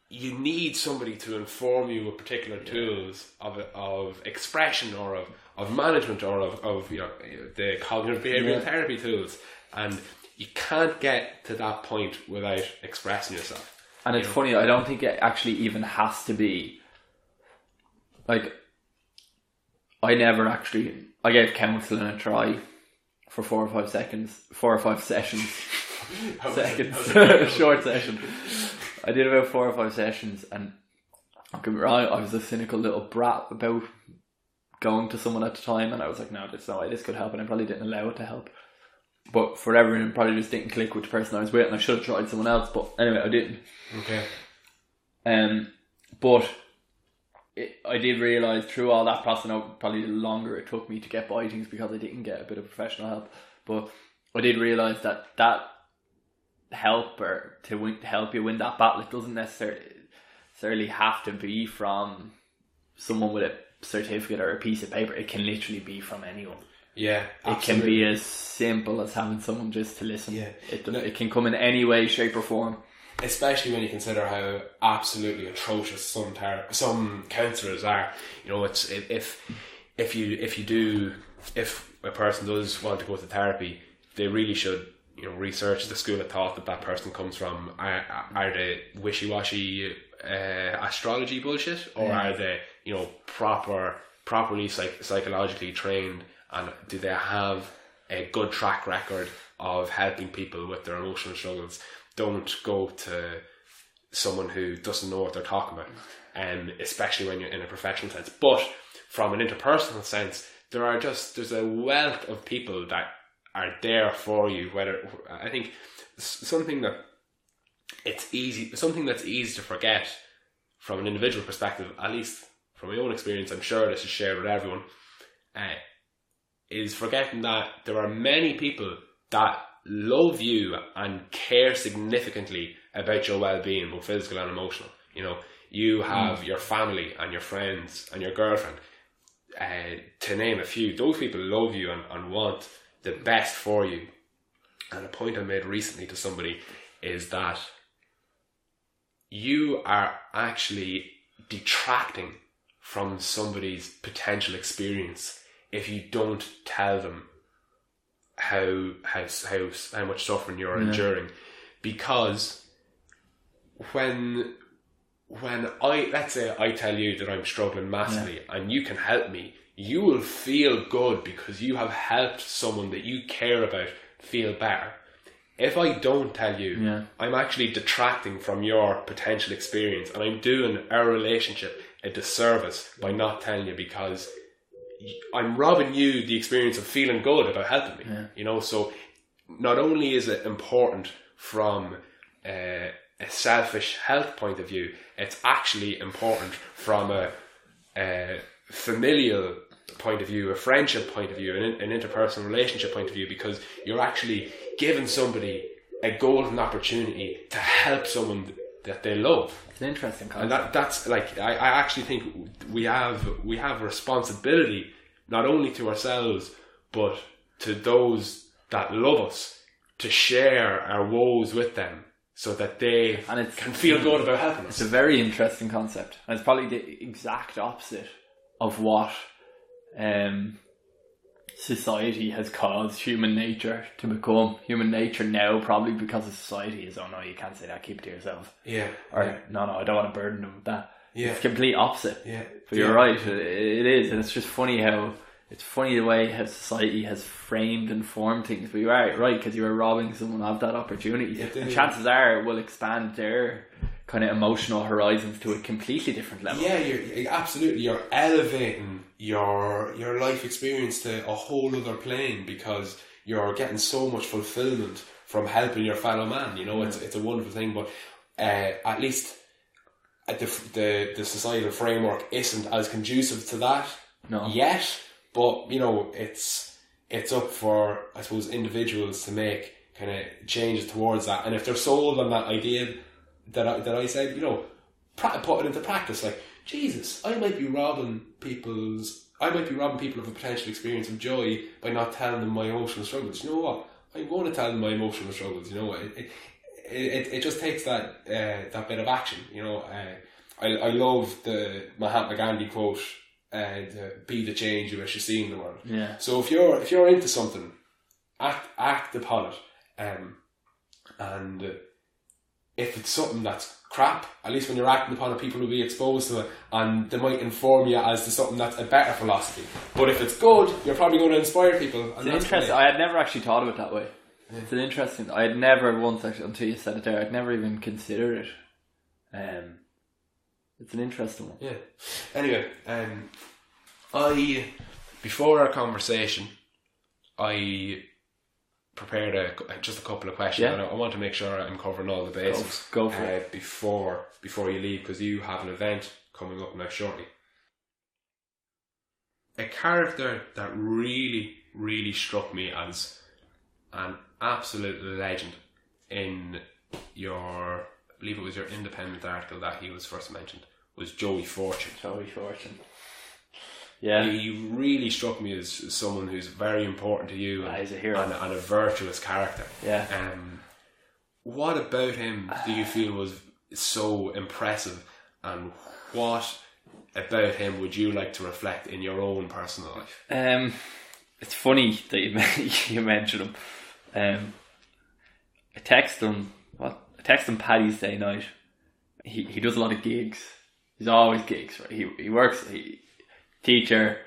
you need somebody to inform you of particular tools of expression or of management or of the cognitive behavioural therapy tools, and you can't get to that point without expressing yourself. And it's funny, I don't think it actually even has to be like, I gave counselling a try for 4 or 5 sessions. Short session. I did about 4 or 5 sessions, and don't get me wrong, I was a cynical little brat about going to someone at the time, and I was like, no, there's no way this could help, and I probably didn't allow it to help. But for whatever reason, probably just didn't click with the person I was with, and I should have tried someone else, but anyway, I didn't. Okay. But I did realise through all that process, probably the longer it took me to get by things because I didn't get a bit of professional help, but I did realise that help or to help you win that battle, it doesn't necessarily have to be from someone with a certificate or a piece of paper. It can literally be from anyone. Yeah, absolutely. It can be as simple as having someone just to listen. Yeah. It can come in any way, shape or form. Especially when you consider how absolutely atrocious some counsellors are. It's if a person does want to go to therapy, they really should research the school of thought that person comes from. Are they wishy-washy astrology bullshit, or are they properly psychologically trained, and do they have a good track record of helping people with their emotional struggles? Don't go to someone who doesn't know what they're talking about, especially when you're in a professional sense. But from an interpersonal sense, there's a wealth of people that are there for you. Whether I think something that's easy to forget from an individual perspective, at least from my own experience, I'm sure this is shared with everyone, is forgetting that there are many people that love you and care significantly about your well-being, both physical and emotional. You have your family and your friends and your girlfriend, to name a few. Those people love you and want the best for you. And a point I made recently to somebody is that you are actually detracting from somebody's potential experience if you don't tell them how much suffering you're enduring. Because when let's say I tell you that I'm struggling massively and you can help me, you will feel good because you have helped someone that you care about feel better. If I don't tell you, I'm actually detracting from your potential experience, and I'm doing our relationship a disservice by not telling you, because I'm robbing you the experience of feeling good about helping me. So not only is it important from a selfish health point of view, it's actually important from a familial point of view, a friendship point of view, an interpersonal relationship point of view, because you're actually giving somebody a golden opportunity to help someone that they love. It's an interesting concept. And that's like, I actually think we have a responsibility, not only to ourselves but to those that love us, to share our woes with them so that they can feel good about helping us. It's a very interesting concept, and it's probably the exact opposite of what society has caused human nature to become. Human nature now, probably because of society, is, oh no, you can't say that, keep it to yourself. Or no, I don't want to burden them with that. It's the complete opposite. But you're right, it is, and it's just funny the way how society has framed and formed things. But you are right, because you are robbing someone of that opportunity, and chances are it will expand their kind of emotional horizons to a completely different level. You're elevating your life experience to a whole other plane, because you're getting so much fulfillment from helping your fellow man. It's a wonderful thing. But at least the societal framework isn't as conducive to that yet. But it's up for, I suppose, individuals to make kind of changes towards that. And if they're sold on that idea that I said, put it into practice. Like, Jesus, I might be robbing people of a potential experience of joy by not telling them my emotional struggles. You know what? I'm going to tell them my emotional struggles. It just takes that bit of action. I love the Mahatma Gandhi quote, to be the change you wish to see in the world. Yeah. So if you're into something, act upon it. And if it's something that's crap, at least when you're acting upon it, people will be exposed to it, and they might inform you as to something that's a better philosophy. But if it's good, you're probably going to inspire people. It's interesting. I had never actually thought of it that way. Yeah. It's an interesting. I had never once actually, until you said it there, I'd never even considered it. It's an interesting one. Yeah. Anyway, before our conversation, I prepared just a couple of questions. Yeah. I want to make sure I'm covering all the bases. Go for it. Before you leave, because you have an event coming up now shortly. A character that really, really struck me as an absolute legend in I believe it was your Independent article that he was first mentioned, was Joey Fortune. Joey Fortune. Yeah. He really struck me as someone who's very important to you he's a hero. And a virtuous character. Yeah. What about him do you feel was so impressive, and what about him would you like to reflect in your own personal life? It's funny that you mentioned him. I text him Paddy's Day night. He does a lot of gigs. He's always gigs, right? He works, teacher,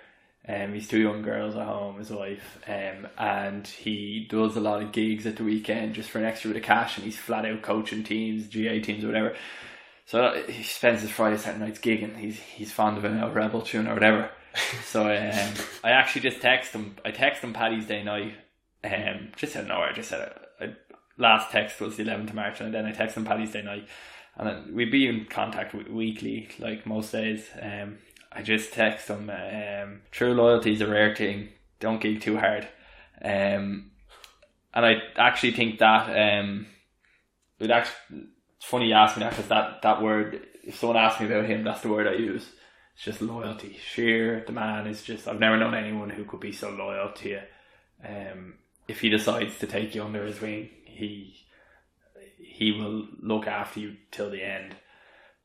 he's 2 young girls at home, his wife, and he does a lot of gigs at the weekend just for an extra bit of cash, and he's flat out coaching teams, GA teams or whatever. So he spends his Friday, Saturday nights gigging. He's fond of a Rebel tune or whatever. So I actually just text him. I text him Paddy's Day night, just out of nowhere. Just said last text was the 11th of March, and then I text him Paddy's Day night, and then we'd be in contact weekly, like most days. I just text him, true loyalty is a rare thing, don't gig too hard. And I actually think that it's funny you ask me that, because that word, if someone asks me about him, that's the word I use. It's just loyalty. The man is just, I've never known anyone who could be so loyal to you. If he decides to take you under his wing, he will look after you till the end.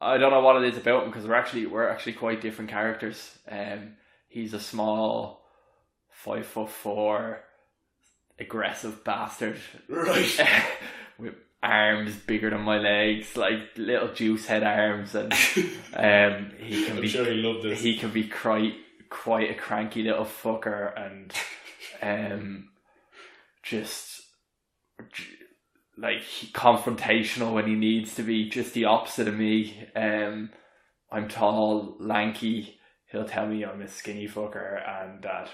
I don't know what it is about him, because we're actually quite different characters. He's a small 5'4" aggressive bastard, right? With arms bigger than my legs, like little juice head arms, and he can sure he loved this. He can be quite a cranky little fucker, and just like confrontational when he needs to be, just the opposite of me. I'm tall, lanky. He'll tell me I'm a skinny fucker and that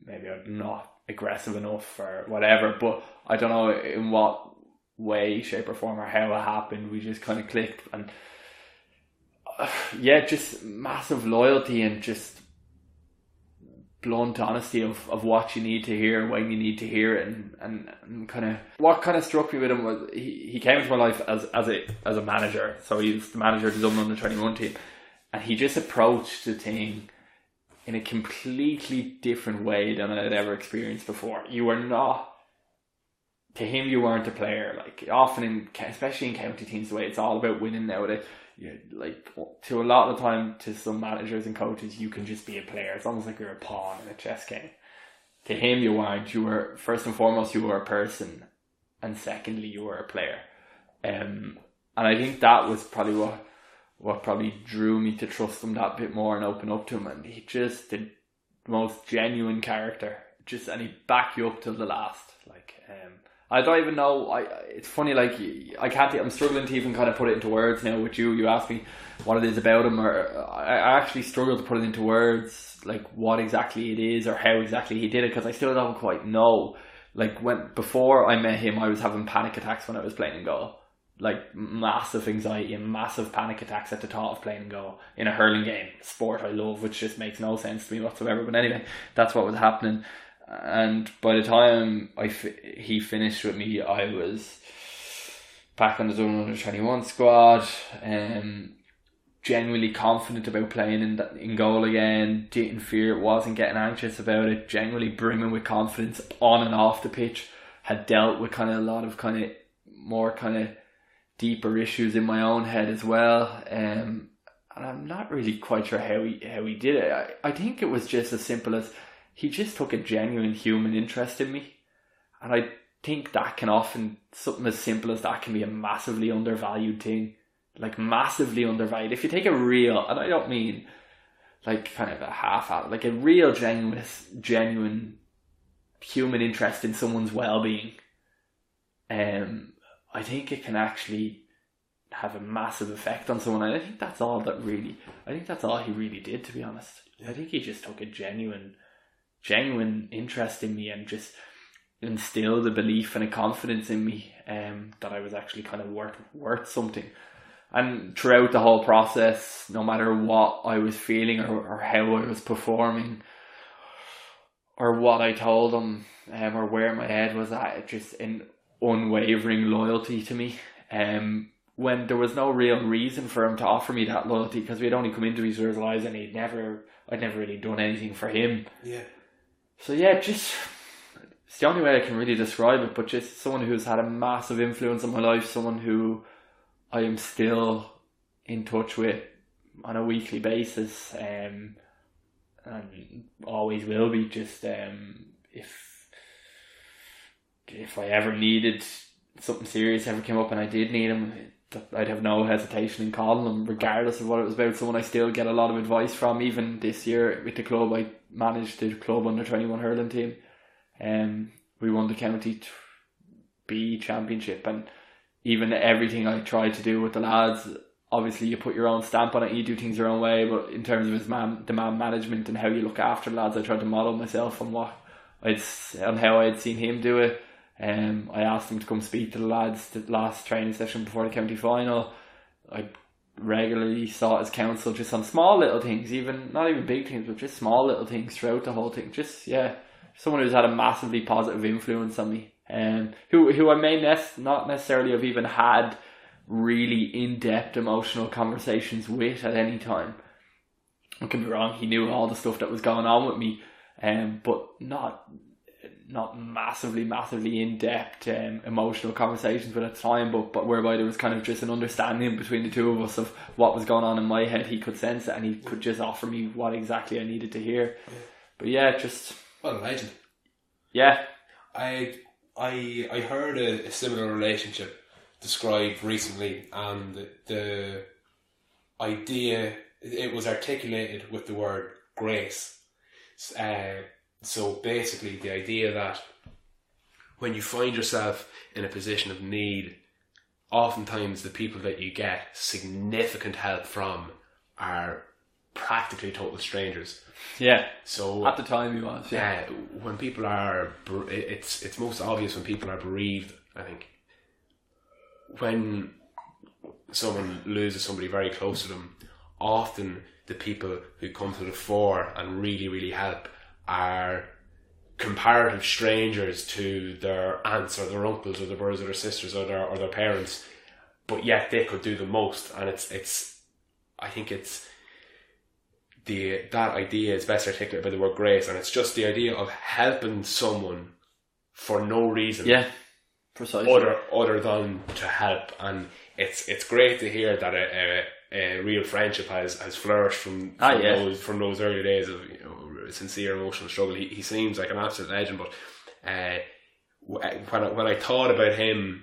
maybe I'm not aggressive enough or whatever, but I don't know in what way, shape or form, or how it happened. We just kind of clicked, and just massive loyalty and just blunt honesty of what you need to hear, when you need to hear it, and kind of what kind of struck me with him was he came into my life as a manager. So he was the manager of the Dublin under-21 team, and he just approached the thing in a completely different way than I had ever experienced before. You weren't a player. Like often especially in county teams, the way it's all about winning nowadays. Like to a lot of the time, to some managers and coaches, you can just be a player. It's almost like you're a pawn in a chess game. To him, you weren't. You were, first and foremost, you were a person, and secondly, you were a player. And I think that was probably what probably drew me to trust him that bit more and open up to him. And he just the most genuine character. And he'd back you up till the last. I don't even know. It's funny. Like I can't. I'm struggling to even kind of put it into words now. With you, you asked me what it is about him, or I actually struggle to put it into words, like what exactly it is or how exactly he did it, because I still don't quite know. Like before I met him, I was having panic attacks when I was playing in goal. like massive anxiety and massive panic attacks at the thought of playing goal in a hurling game, sport I love, which just makes no sense to me whatsoever. But anyway, that's what was happening. And by the time he finished with me, I was back on the Dublin under 21 squad, genuinely confident about playing in goal again, didn't fear it, wasn't getting anxious about it, genuinely brimming with confidence on and off the pitch. Had dealt with kind of a lot of kind of more kind of deeper issues in my own head as well, and I'm not really quite sure how he did it. I think it was just as simple as he just took a genuine human interest in me, and I think that can often, something as simple as that can be a massively undervalued thing, like massively undervalued. If you take a real, and I don't mean like kind of a half-hearted, like a real genuine human interest in someone's well-being, I think it can actually have a massive effect on someone. And I think that's all he really did, to be honest. I think he just took a genuine interest in me and just instilled a belief and a confidence in me, that I was actually kind of worth something. And throughout the whole process, no matter what I was feeling or how I was performing or what I told him, or where my head was at, just an unwavering loyalty to me. When there was no real reason for him to offer me that loyalty, because we'd only come into each other's lives and I'd never really done anything for him. Yeah. So yeah, just, it's the only way I can really describe it, but just someone who's had a massive influence on my life, someone who I am still in touch with on a weekly basis, and always will be. Just if I ever needed something serious, ever came up and I did need him, I'd have no hesitation in calling him, regardless of what it was about. Someone I still get a lot of advice from. Even this year with the club, I managed the club under 21 hurling team. We won the county B championship, and even everything I tried to do with the lads, obviously you put your own stamp on it, you do things your own way, but in terms of the man management and how you look after the lads, I tried to model myself on how I'd seen him do it. I asked him to come speak to the lads the last training session before the county final. I regularly sought his counsel just on small little things, not even big things, but just small little things throughout the whole thing. Just, yeah, someone who's had a massively positive influence on me, who I may not necessarily have even had really in-depth emotional conversations with at any time. I could be wrong, he knew all the stuff that was going on with me, but not massively in-depth emotional conversations with at the time, but whereby there was kind of just an understanding between the two of us of what was going on in my head. He could sense it and he could just offer me what exactly I needed to hear. But yeah, just... What a legend. Yeah. I heard a similar relationship described recently, and the idea, it was articulated with the word grace. So basically the idea that when you find yourself in a position of need, oftentimes the people that you get significant help from are practically total strangers. Yeah. So at the time he was. Yeah. When people are, it's most obvious when people are bereaved. I think when someone loses somebody very close to them, often the people who come to the fore and really help are comparative strangers to their aunts or their uncles or their brothers or their sisters or their parents, but yet they could do the most. And I think that idea is best articulated by the word grace, and it's just the idea of helping someone for no reason. Yeah, precisely. Other than to help. And it's great to hear that a real friendship has flourished from those early days of, you know, sincere emotional struggle. He seems like an absolute legend, but when I thought about him,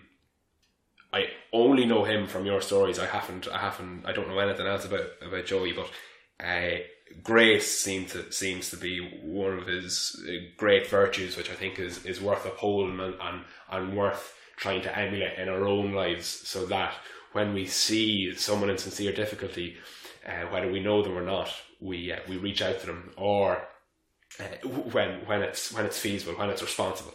I only know him from your stories. I don't know anything else about Joey, but grace seems to be one of his great virtues, which I think is worth upholding and worth trying to emulate in our own lives, so that when we see someone in sincere difficulty, whether we know them or not, we reach out to them, or when it's feasible, when it's responsible,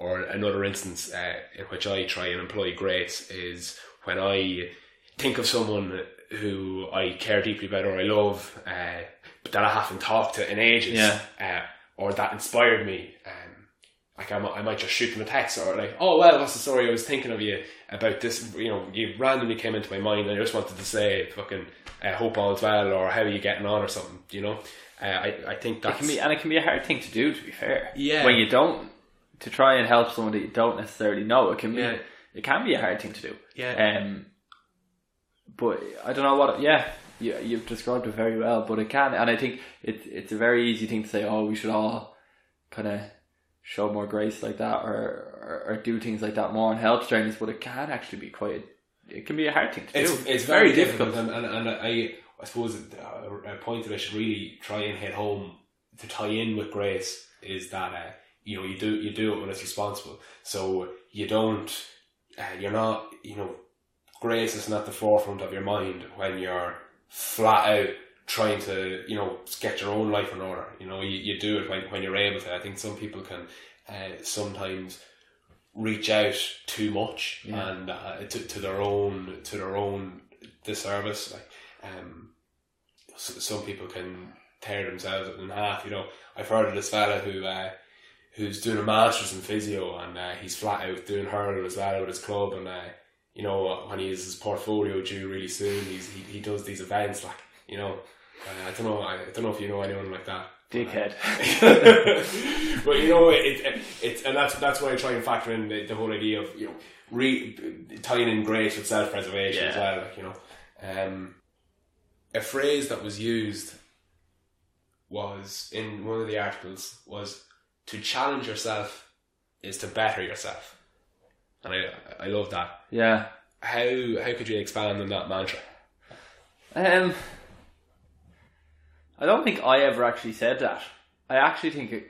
or another instance in which I try and employ grace is when I think of someone who I care deeply about or I love, but that I haven't talked to in ages, or that inspired me. Like I might just shoot them a text, or like, oh well, what's the story? I was thinking of you about this. You know, you randomly came into my mind, and I just wanted to say, fucking, hope all's well, or how are you getting on, or something. You know, I think that's it can be a hard thing to do. To be fair, yeah, when you don't, to try and help someone that you don't necessarily know, it can be a hard thing to do. Yeah. But I don't know what. You've described it very well. But it can, and I think it's a very easy thing to say. Oh, we should all kind of show more grace like that, or do things like that more and help strangers. But it can actually be it can be a hard thing to do. It's very difficult, and I suppose a point that I should really try and hit home to tie in with grace is that you do it when it's responsible. So you don't, you're not, grace is not the forefront of your mind when you're flat out trying to, get your own life in order. You do it when you're able to. I think some people can sometimes reach out too much and to their own disservice. Like some people can tear themselves in half. I've heard of this fella who's doing a master's in physio, and he's flat out doing hurl as well with his club, and when he has his portfolio due really soon, he does these events like, I don't know if you know anyone like that. Dickhead. But it's and that's why I try and factor in the whole idea of tying in grace with self-preservation as well. Like, a phrase that was used was in one of the articles was, to challenge yourself is to better yourself, and I love that. Yeah. How could you expand on that mantra? I don't think I ever actually said that. I actually think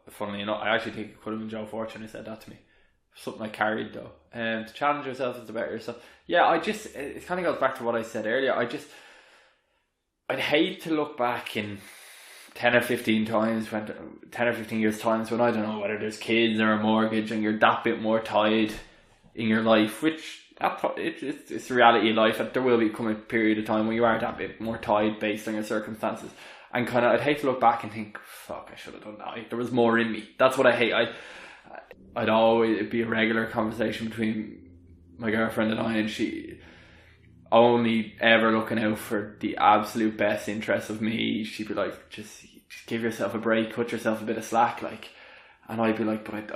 funnily enough, I actually think it could have been Joe Fortune who said that to me. Something I carried though. To challenge yourself is to better yourself. Yeah, it kind of goes back to what I said earlier. I'd hate to look back in 10 or 15 years times when, I don't know, whether there's kids or a mortgage and you're that bit more tied in your life, which it's the reality of life, and there will come a period of time when you are that bit more tied based on your circumstances, and kind of I'd hate to look back and think, fuck, I should have done that, like, there was more in me. That's what I hate. I'd always, it'd be a regular conversation between my girlfriend and I, and she only ever looking out for the absolute best interest of me. She'd be like, just give yourself a break, cut yourself a bit of slack, like, and I'd be like, but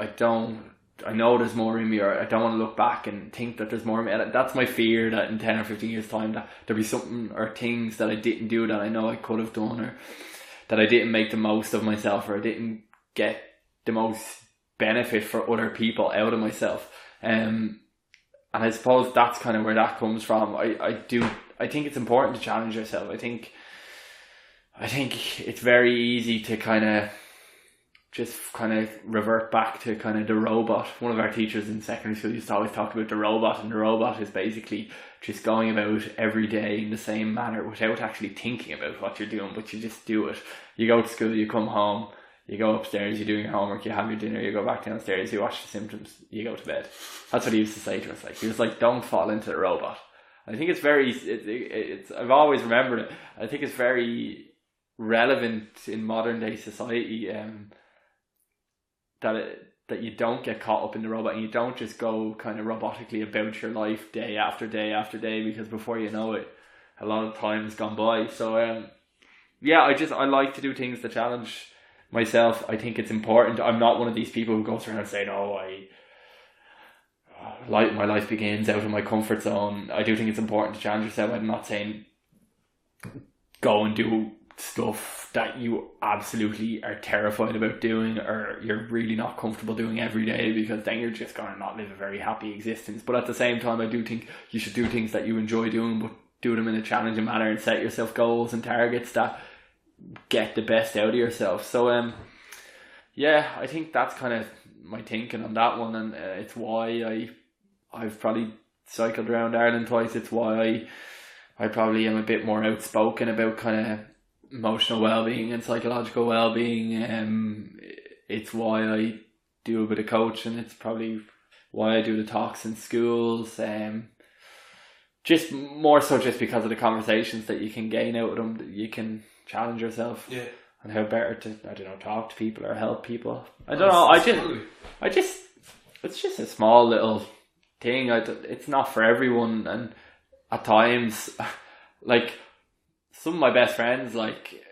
I know there's more in me, or I don't want to look back and think that there's more in me. And that's my fear, that in 10 or 15 years time that there'll be something or things that I didn't do that I know I could have done, or that I didn't make the most of myself, or I didn't get the most benefit for other people out of myself. And I suppose that's kind of where that comes from. I think it's important to challenge yourself. I think it's very easy to kind of revert back to kind of the robot. One of our teachers in secondary school used to always talk about the robot, and the robot is basically just going about every day in the same manner without actually thinking about what you're doing, but you just do it. You go to school, you come home, you go upstairs, you're doing your homework, you have your dinner, you go back downstairs, you watch The Simpsons, you go to bed. That's what he used to say to us. Like, he was like, don't fall into the robot. I think it's I've always remembered it. I think it's very relevant in modern day society, that you don't get caught up in the robot, and you don't just go kind of robotically about your life day after day after day, because before you know it, a lot of time has gone by. So I like to do things to challenge myself. I think it's important. I'm not one of these people who goes around saying, my life begins out of my comfort zone. I do think it's important to challenge yourself. I'm not saying go and do stuff that you absolutely are terrified about doing, or you're really not comfortable doing every day, because then you're just going to not live a very happy existence. But at the same time, I do think you should do things that you enjoy doing, but do them in a challenging manner, and set yourself goals and targets that get the best out of yourself. So I think that's kind of my thinking on that one, and it's why I've probably cycled around Ireland twice. It's why I probably am a bit more outspoken about kind of emotional well-being and psychological well-being. It's why I do a bit of coaching. It's probably why I do the talks in schools. Just more so just because of the conversations that you can gain out of them, that you can challenge yourself. Yeah. And how better to, I don't know, talk to people or help people. I don't know. I just, it's just a small little thing. It's not for everyone, and at times, like some of my best friends, like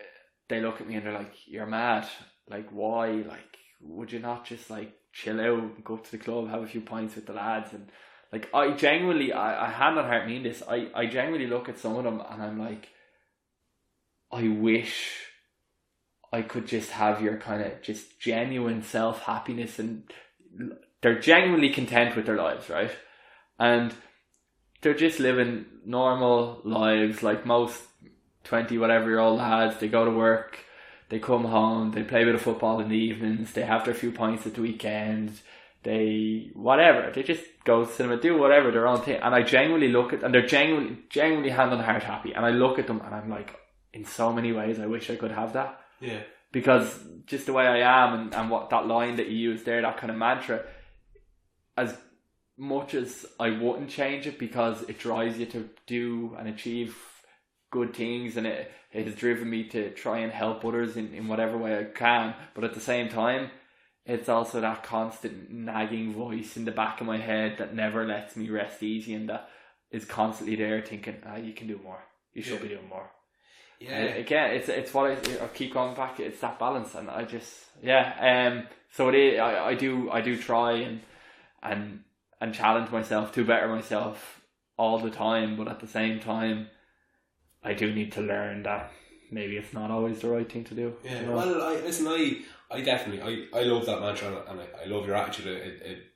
they look at me and they're like, "You're mad. Like, why? Like, would you not just like chill out, go up to the club, have a few pints with the lads?" And like, I genuinely, I hand on heart mean this. I genuinely look at some of them and I'm like, I wish I could just have your kind of just genuine self-happiness, and they're genuinely content with their lives, right? And they're just living normal lives like most 20 whatever year old lads. They go to work, they come home, they play a bit of football in the evenings, they have their few pints at the weekend, they whatever, they just go to cinema, do whatever, their own thing. And I genuinely look at, and they're genuinely hand on heart happy, and I look at them and I'm like, in so many ways I wish I could have that. Yeah. Because just the way I am, and what that line that you used there, that kind of mantra, as much as I wouldn't change it because it drives you to do and achieve good things, and it has driven me to try and help others in whatever way I can, but at the same time it's also that constant nagging voice in the back of my head that never lets me rest easy, and that is constantly there thinking, you can do more, you should be doing more. Yeah. Again, it's what I keep going back. It's that balance, and I just so it is. I do try and challenge myself to better myself all the time, but at the same time, I do need to learn that maybe it's not always the right thing to do. Yeah. You know? Well, I definitely I love that mantra, and I love your attitude.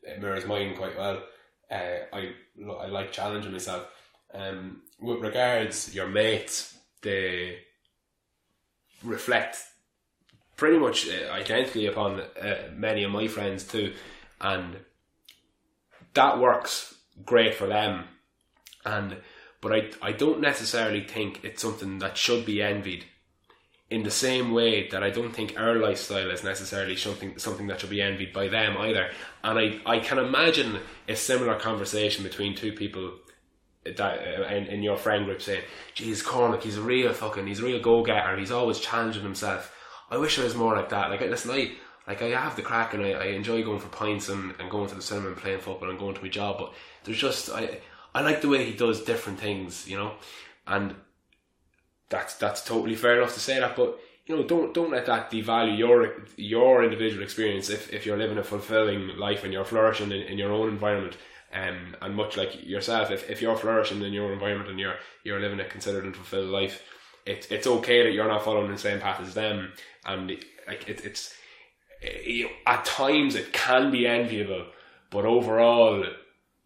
It mirrors mine quite well. I like challenging myself. With regards your mates, they reflect pretty much identically upon many of my friends too, and that works great for them. But I don't necessarily think it's something that should be envied, in the same way that I don't think our lifestyle is necessarily something that should be envied by them either. And I can imagine a similar conversation between two people that in your friend group saying, "Geez, Cormac, he's a real go-getter, he's always challenging himself. I wish I was more like that. Like, listen, I have the crack, and I enjoy going for pints and going to the cinema and playing football and going to my job, but there's just I like the way he does different things, you know." And that's totally fair enough to say that, but you know, don't let that devalue your individual experience if you're living a fulfilling life and you're flourishing in your own environment. And much like yourself, if you're flourishing in your environment and you're living a considered and fulfilled life, it's okay that you're not following the same path as them. And it's at times it can be enviable, but overall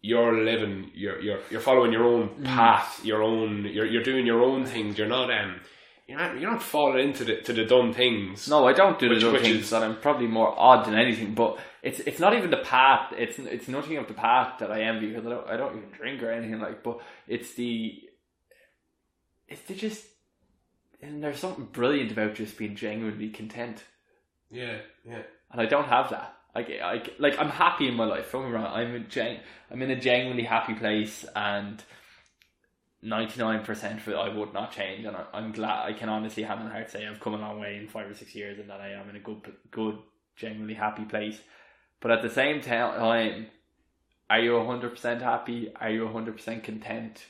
you're living, you're following your own path, you're doing your own things. You're not falling into the dumb things. No, I don't do the dumb things. That I'm probably more odd than anything, but it's not even the path. It's nothing of the path that I envy, because I don't even drink or anything like. But it's the just, and there's something brilliant about just being genuinely content. Yeah. And I don't have that. I'm happy in my life. Don't get me wrong. I'm in a genuinely happy place, and 99% of it I would not change, and I'm glad. I can honestly hand on heart say I've come a long way in 5 or 6 years, and that I am in a good, genuinely happy place. But at the same time, are you 100% happy? Are you 100% content?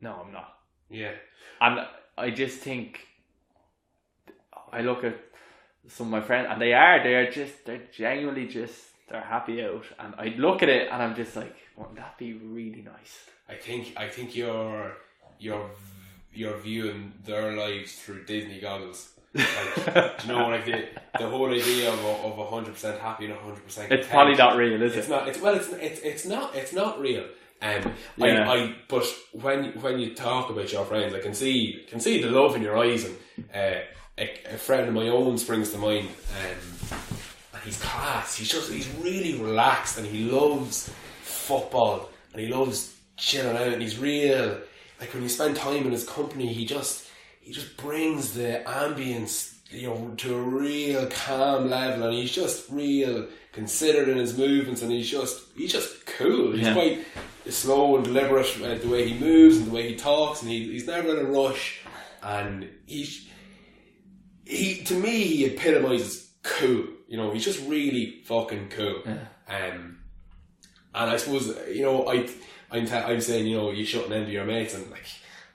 No, I'm not. Yeah. And I just think, I look at some of my friends, and they're genuinely just, they're happy out, and I look at it and I'm just like, wouldn't that be really nice? I think you're viewing their lives through Disney goggles. Like, do you know, like the whole idea of 100% happy and 100% content. It's probably not real, is it? It's not. It's not real. Yeah. But when you talk about your friends, I can see the love in your eyes, and a friend of my own springs to mind, and he's class. He's really relaxed, and he loves football, and he loves chilling out, and he's real. Like, when you spend time in his company, he just brings the ambience to a real calm level, and he's just real considered in his movements, and he's just cool. He's quite slow and deliberate the way he moves and the way he talks, and he's never in a rush, and to me he epitomises cool. He's just really fucking cool. And I suppose I'm saying you shouldn't envy your mates, and like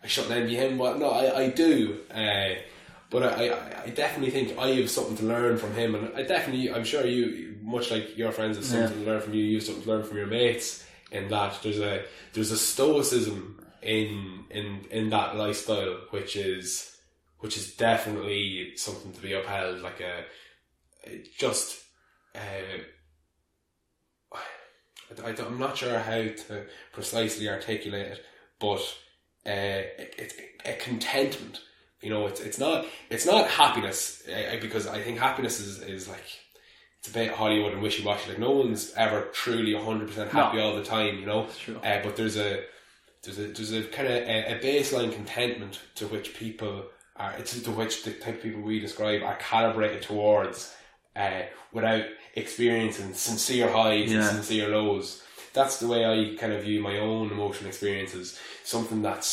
I shouldn't envy him, but no, I do. But I definitely think I have something to learn from him, and I'm sure you, much like your friends, have something to learn from you. You have something to learn from your mates. In that there's a stoicism in that lifestyle, which is definitely something to be upheld. Like I'm not sure how to precisely articulate it, but it's a contentment. It's not happiness, because I think happiness is like, it's a bit Hollywood and wishy-washy. Like no one's ever truly 100% happy all the time. It's true. But there's a kind of a baseline contentment to which people are, to which the type of people we describe are calibrated towards, without experiencing sincere highs and sincere lows. That's the way I kind of view my own emotional experiences. Something that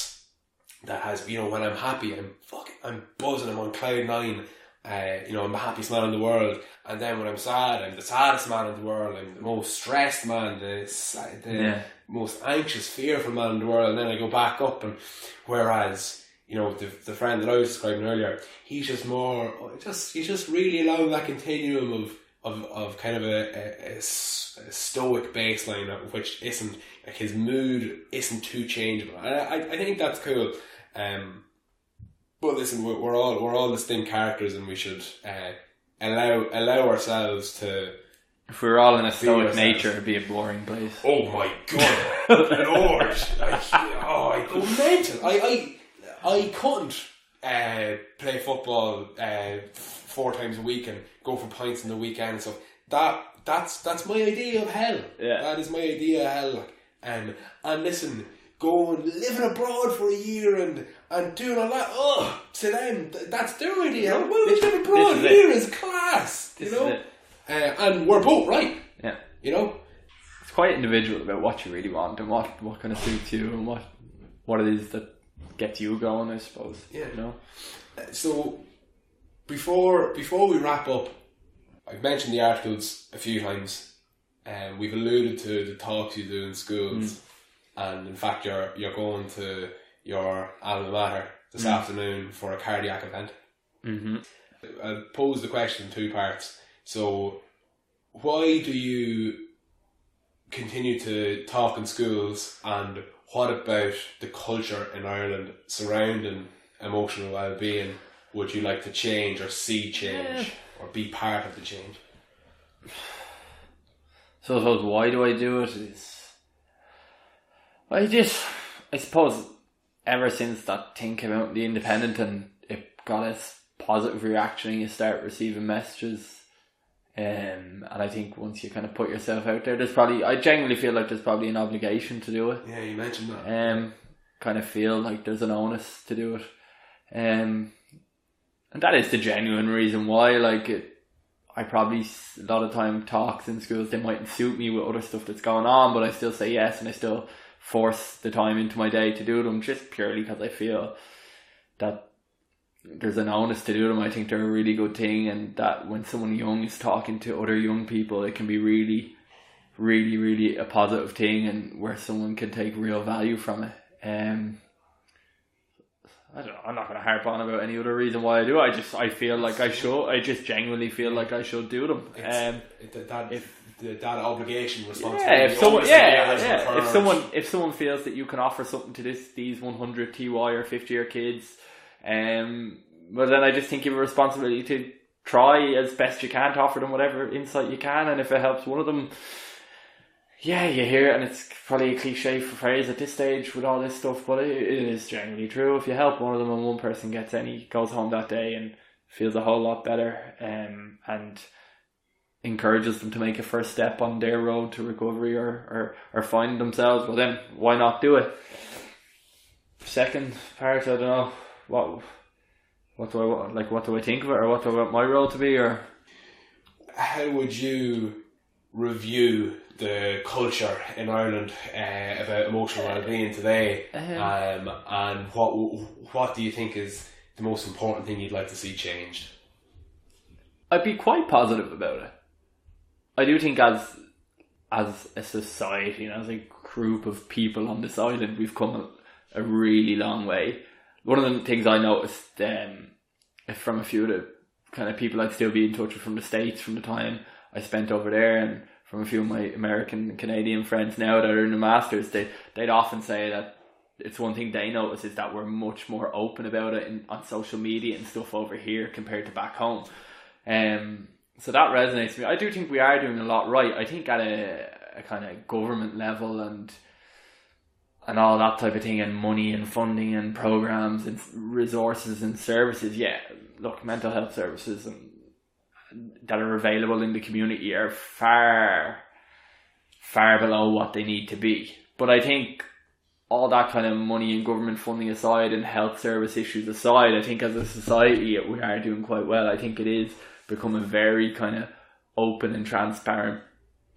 has, when I'm happy, I'm buzzing, I'm on cloud nine, I'm the happiest man in the world. And then when I'm sad, I'm the saddest man in the world. I'm the most stressed man, the most anxious, fearful man in the world. And then I go back up, and whereas, the friend that I was describing earlier, he's just really along that continuum of kind of a stoic baseline, which isn't, like, his mood isn't too changeable. And I think that's cool. But listen, we're all distinct characters, and we should allow ourselves to. If we were all in a stoic nature, it'd be a boring place. Oh my god, Lord! I go mental. I couldn't play football 4 times a week and go for pints in the weekend and stuff. That's my idea of hell. Yeah. That is my idea of hell. And listen, going living abroad for a year and doing all that. To them, that's their idea. Living abroad here is class. And we're both right. Yeah. It's quite individual about what you really want and what kind of suits you and what it is that gets you going, I suppose. Yeah. So before we wrap up, I've mentioned the articles a few times, and we've alluded to the talks you do in schools, and in fact you're going to your alma mater this afternoon for a cardiac event. Mm-hmm. I'll pose the question in 2 parts. So why do you continue to talk in schools, and what about the culture in Ireland surrounding emotional well-being would you like to change or see change or be part of the change? So I suppose why do I do it is I suppose ever since that thing came out in The Independent and it got a positive reaction and you start receiving messages, and I think once you kind of put yourself out there, I genuinely feel like there's probably an obligation to do it. Yeah, you mentioned that. Kind of feel like there's an onus to do it. And that is the genuine reason why, I probably a lot of time talks in schools, they mightn't suit me with other stuff that's going on, but I still say yes, and I still force the time into my day to do them, just purely because I feel that there's an onus to do them. I think they're a really good thing, and that when someone young is talking to other young people, it can be really, really, really a positive thing, and where someone can take real value from it. I don't know, I'm not going to harp on about any other reason why I do it. I feel like I should. I just genuinely feel like I should do them. That obligation, responsibility. If someone feels that you can offer something to these 100 TY or 50-year kids, well then I just think you have a responsibility to try as best you can to offer them whatever insight you can, and if it helps one of them, you hear it, and it's probably a cliche phrase at this stage with all this stuff, but it is genuinely true. If you help one of them and one person goes home that day and feels a whole lot better, and encourages them to make a first step on their road to recovery or find themselves, well then why not do it? Second part, I don't know, What do I want? Like, what do I think of it, or what do I want my role to be, or how would you review the culture in Ireland about emotional well-being today, and what do you think is the most important thing you'd like to see changed? I'd be quite positive about it. I do think as a society and as a group of people on this island, we've come a really long way. One of the things I noticed from a few of the kind of people I'd still be in touch with from the States from the time I spent over there, and from a few of my American and Canadian friends now that are in the Masters, they'd often say that it's one thing they notice is that we're much more open about it on social media and stuff over here compared to back home. So that resonates with me. I do think we are doing a lot right. I think at a kind of government level and all that type of thing, and money and funding and programs and resources and services. Yeah, look, mental health services that are available in the community are far, far below what they need to be. But I think all that kind of money and government funding aside and health service issues aside, I think as a society we are doing quite well. I think it is become a very kind of open and transparent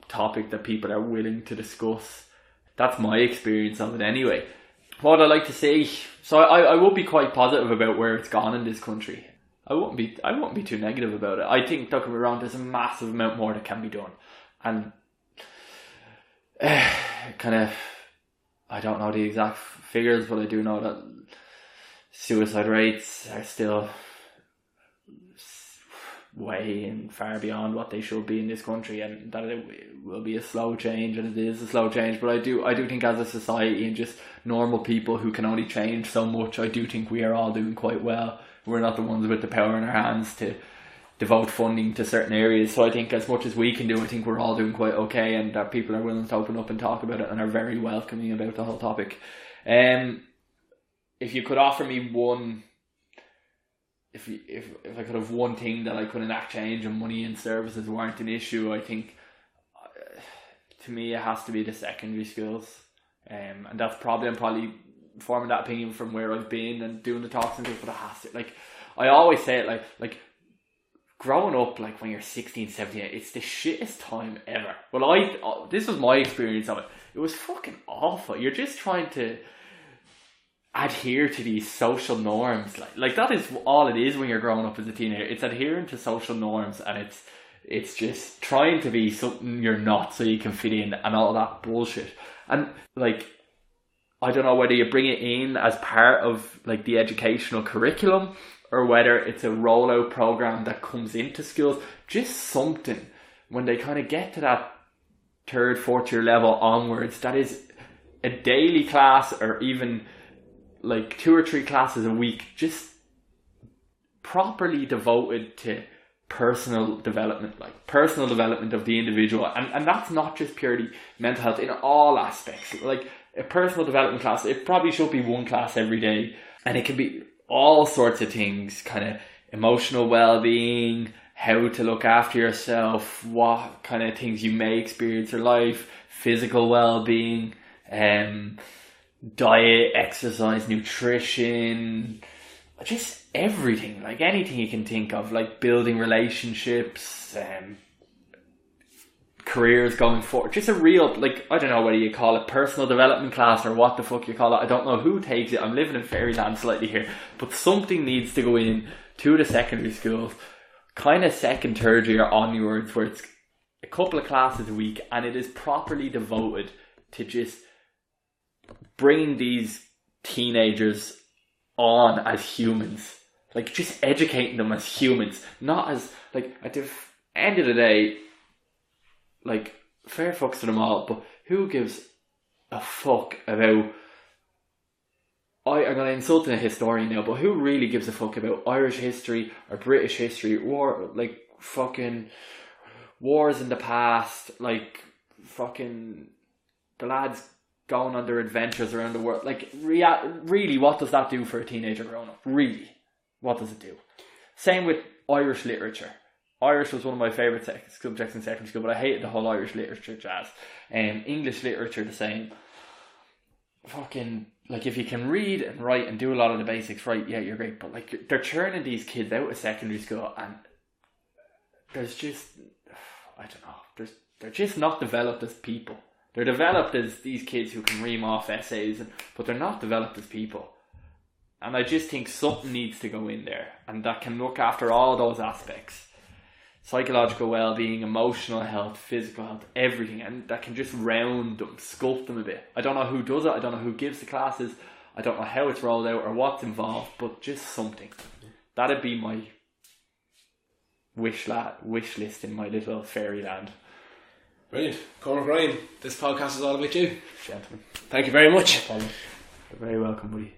topic that people are willing to discuss. That's my experience of it anyway. What I like to see, so I would be quite positive about where it's gone in this country. I won't be too negative about it. I think, don't get me wrong, there's a massive amount more that can be done, and kind of, I don't know the exact figures, but I do know that suicide rates are still way and far beyond what they should be in this country, and that it will be a slow change, and it is a slow change. But I do think as a society and just normal people who can only change so much, I do think we are all doing quite well. We're not the ones with the power in our hands to devote funding to certain areas. So I think as much as we can do, I think we're all doing quite okay, and that people are willing to open up and talk about it and are very welcoming about the whole topic. If you could offer me one, if I could have one thing that I could enact change and money and services weren't an issue, I think to me it has to be the secondary schools. And that's I'm probably forming that opinion from where I've been and doing the talks and things, but it has to, like, I always say it, like growing up, like when you're 16, 17, it's the shittest time ever. Well, this was my experience of it. It was fucking awful. You're just trying to adhere to these social norms. Like that is all it is when you're growing up as a teenager. It's adhering to social norms, and it's just trying to be something you're not so you can fit in and all that bullshit. And like, I don't know whether you bring it in as part of like the educational curriculum or whether it's a rollout program that comes into schools. Just something when they kind of get to that third, fourth year level onwards, that is a daily class or even like 2 or 3 classes a week, just properly devoted to personal development of the individual. And that's not just purely mental health, in all aspects. Like a personal development class, it probably should be 1 class every day, and it can be all sorts of things, kind of emotional well-being, how to look after yourself, what kind of things you may experience in life, physical well-being, diet, exercise, nutrition, just everything, like anything you can think of, like building relationships, careers going forward. Just a real, like, I don't know whether you call it personal development class or what the fuck you call it. I don't know who takes it. I'm living in fairyland slightly here, but something needs to go in to the secondary schools, kind of second, third year onwards, where it's a couple of classes a week, and it is properly devoted to just bringing these teenagers on as humans, like just educating them as humans, not as, like, at the end of the day, like, fair fucks to them all, but who gives a fuck about, I'm going to insult a historian now, but who really gives a fuck about Irish history or British history, war, like fucking wars in the past, like fucking the lads going on their adventures around the world. Like, really, what does that do for a teenager growing up? Really, what does it do? Same with Irish literature. Irish was one of my favourite subjects in secondary school, but I hated the whole Irish literature jazz. English literature, the same. fucking, like, if you can read and write and do a lot of the basics right, yeah, you're great. But, like, they're churning these kids out of secondary school, and there's just, I don't know, they're just not developed as people. They're developed as these kids who can ream off essays, but they're not developed as people. And I just think something needs to go in there, and that can look after all those aspects. Psychological well-being, emotional health, physical health, everything, and that can just round them, sculpt them a bit. I don't know who does it, I don't know who gives the classes, I don't know how it's rolled out or what's involved, but just something. That'd be my wish list in my little fairyland. Brilliant. Cormac Ryan, this podcast is all about you. Gentlemen. Thank you very much. You're very welcome, buddy.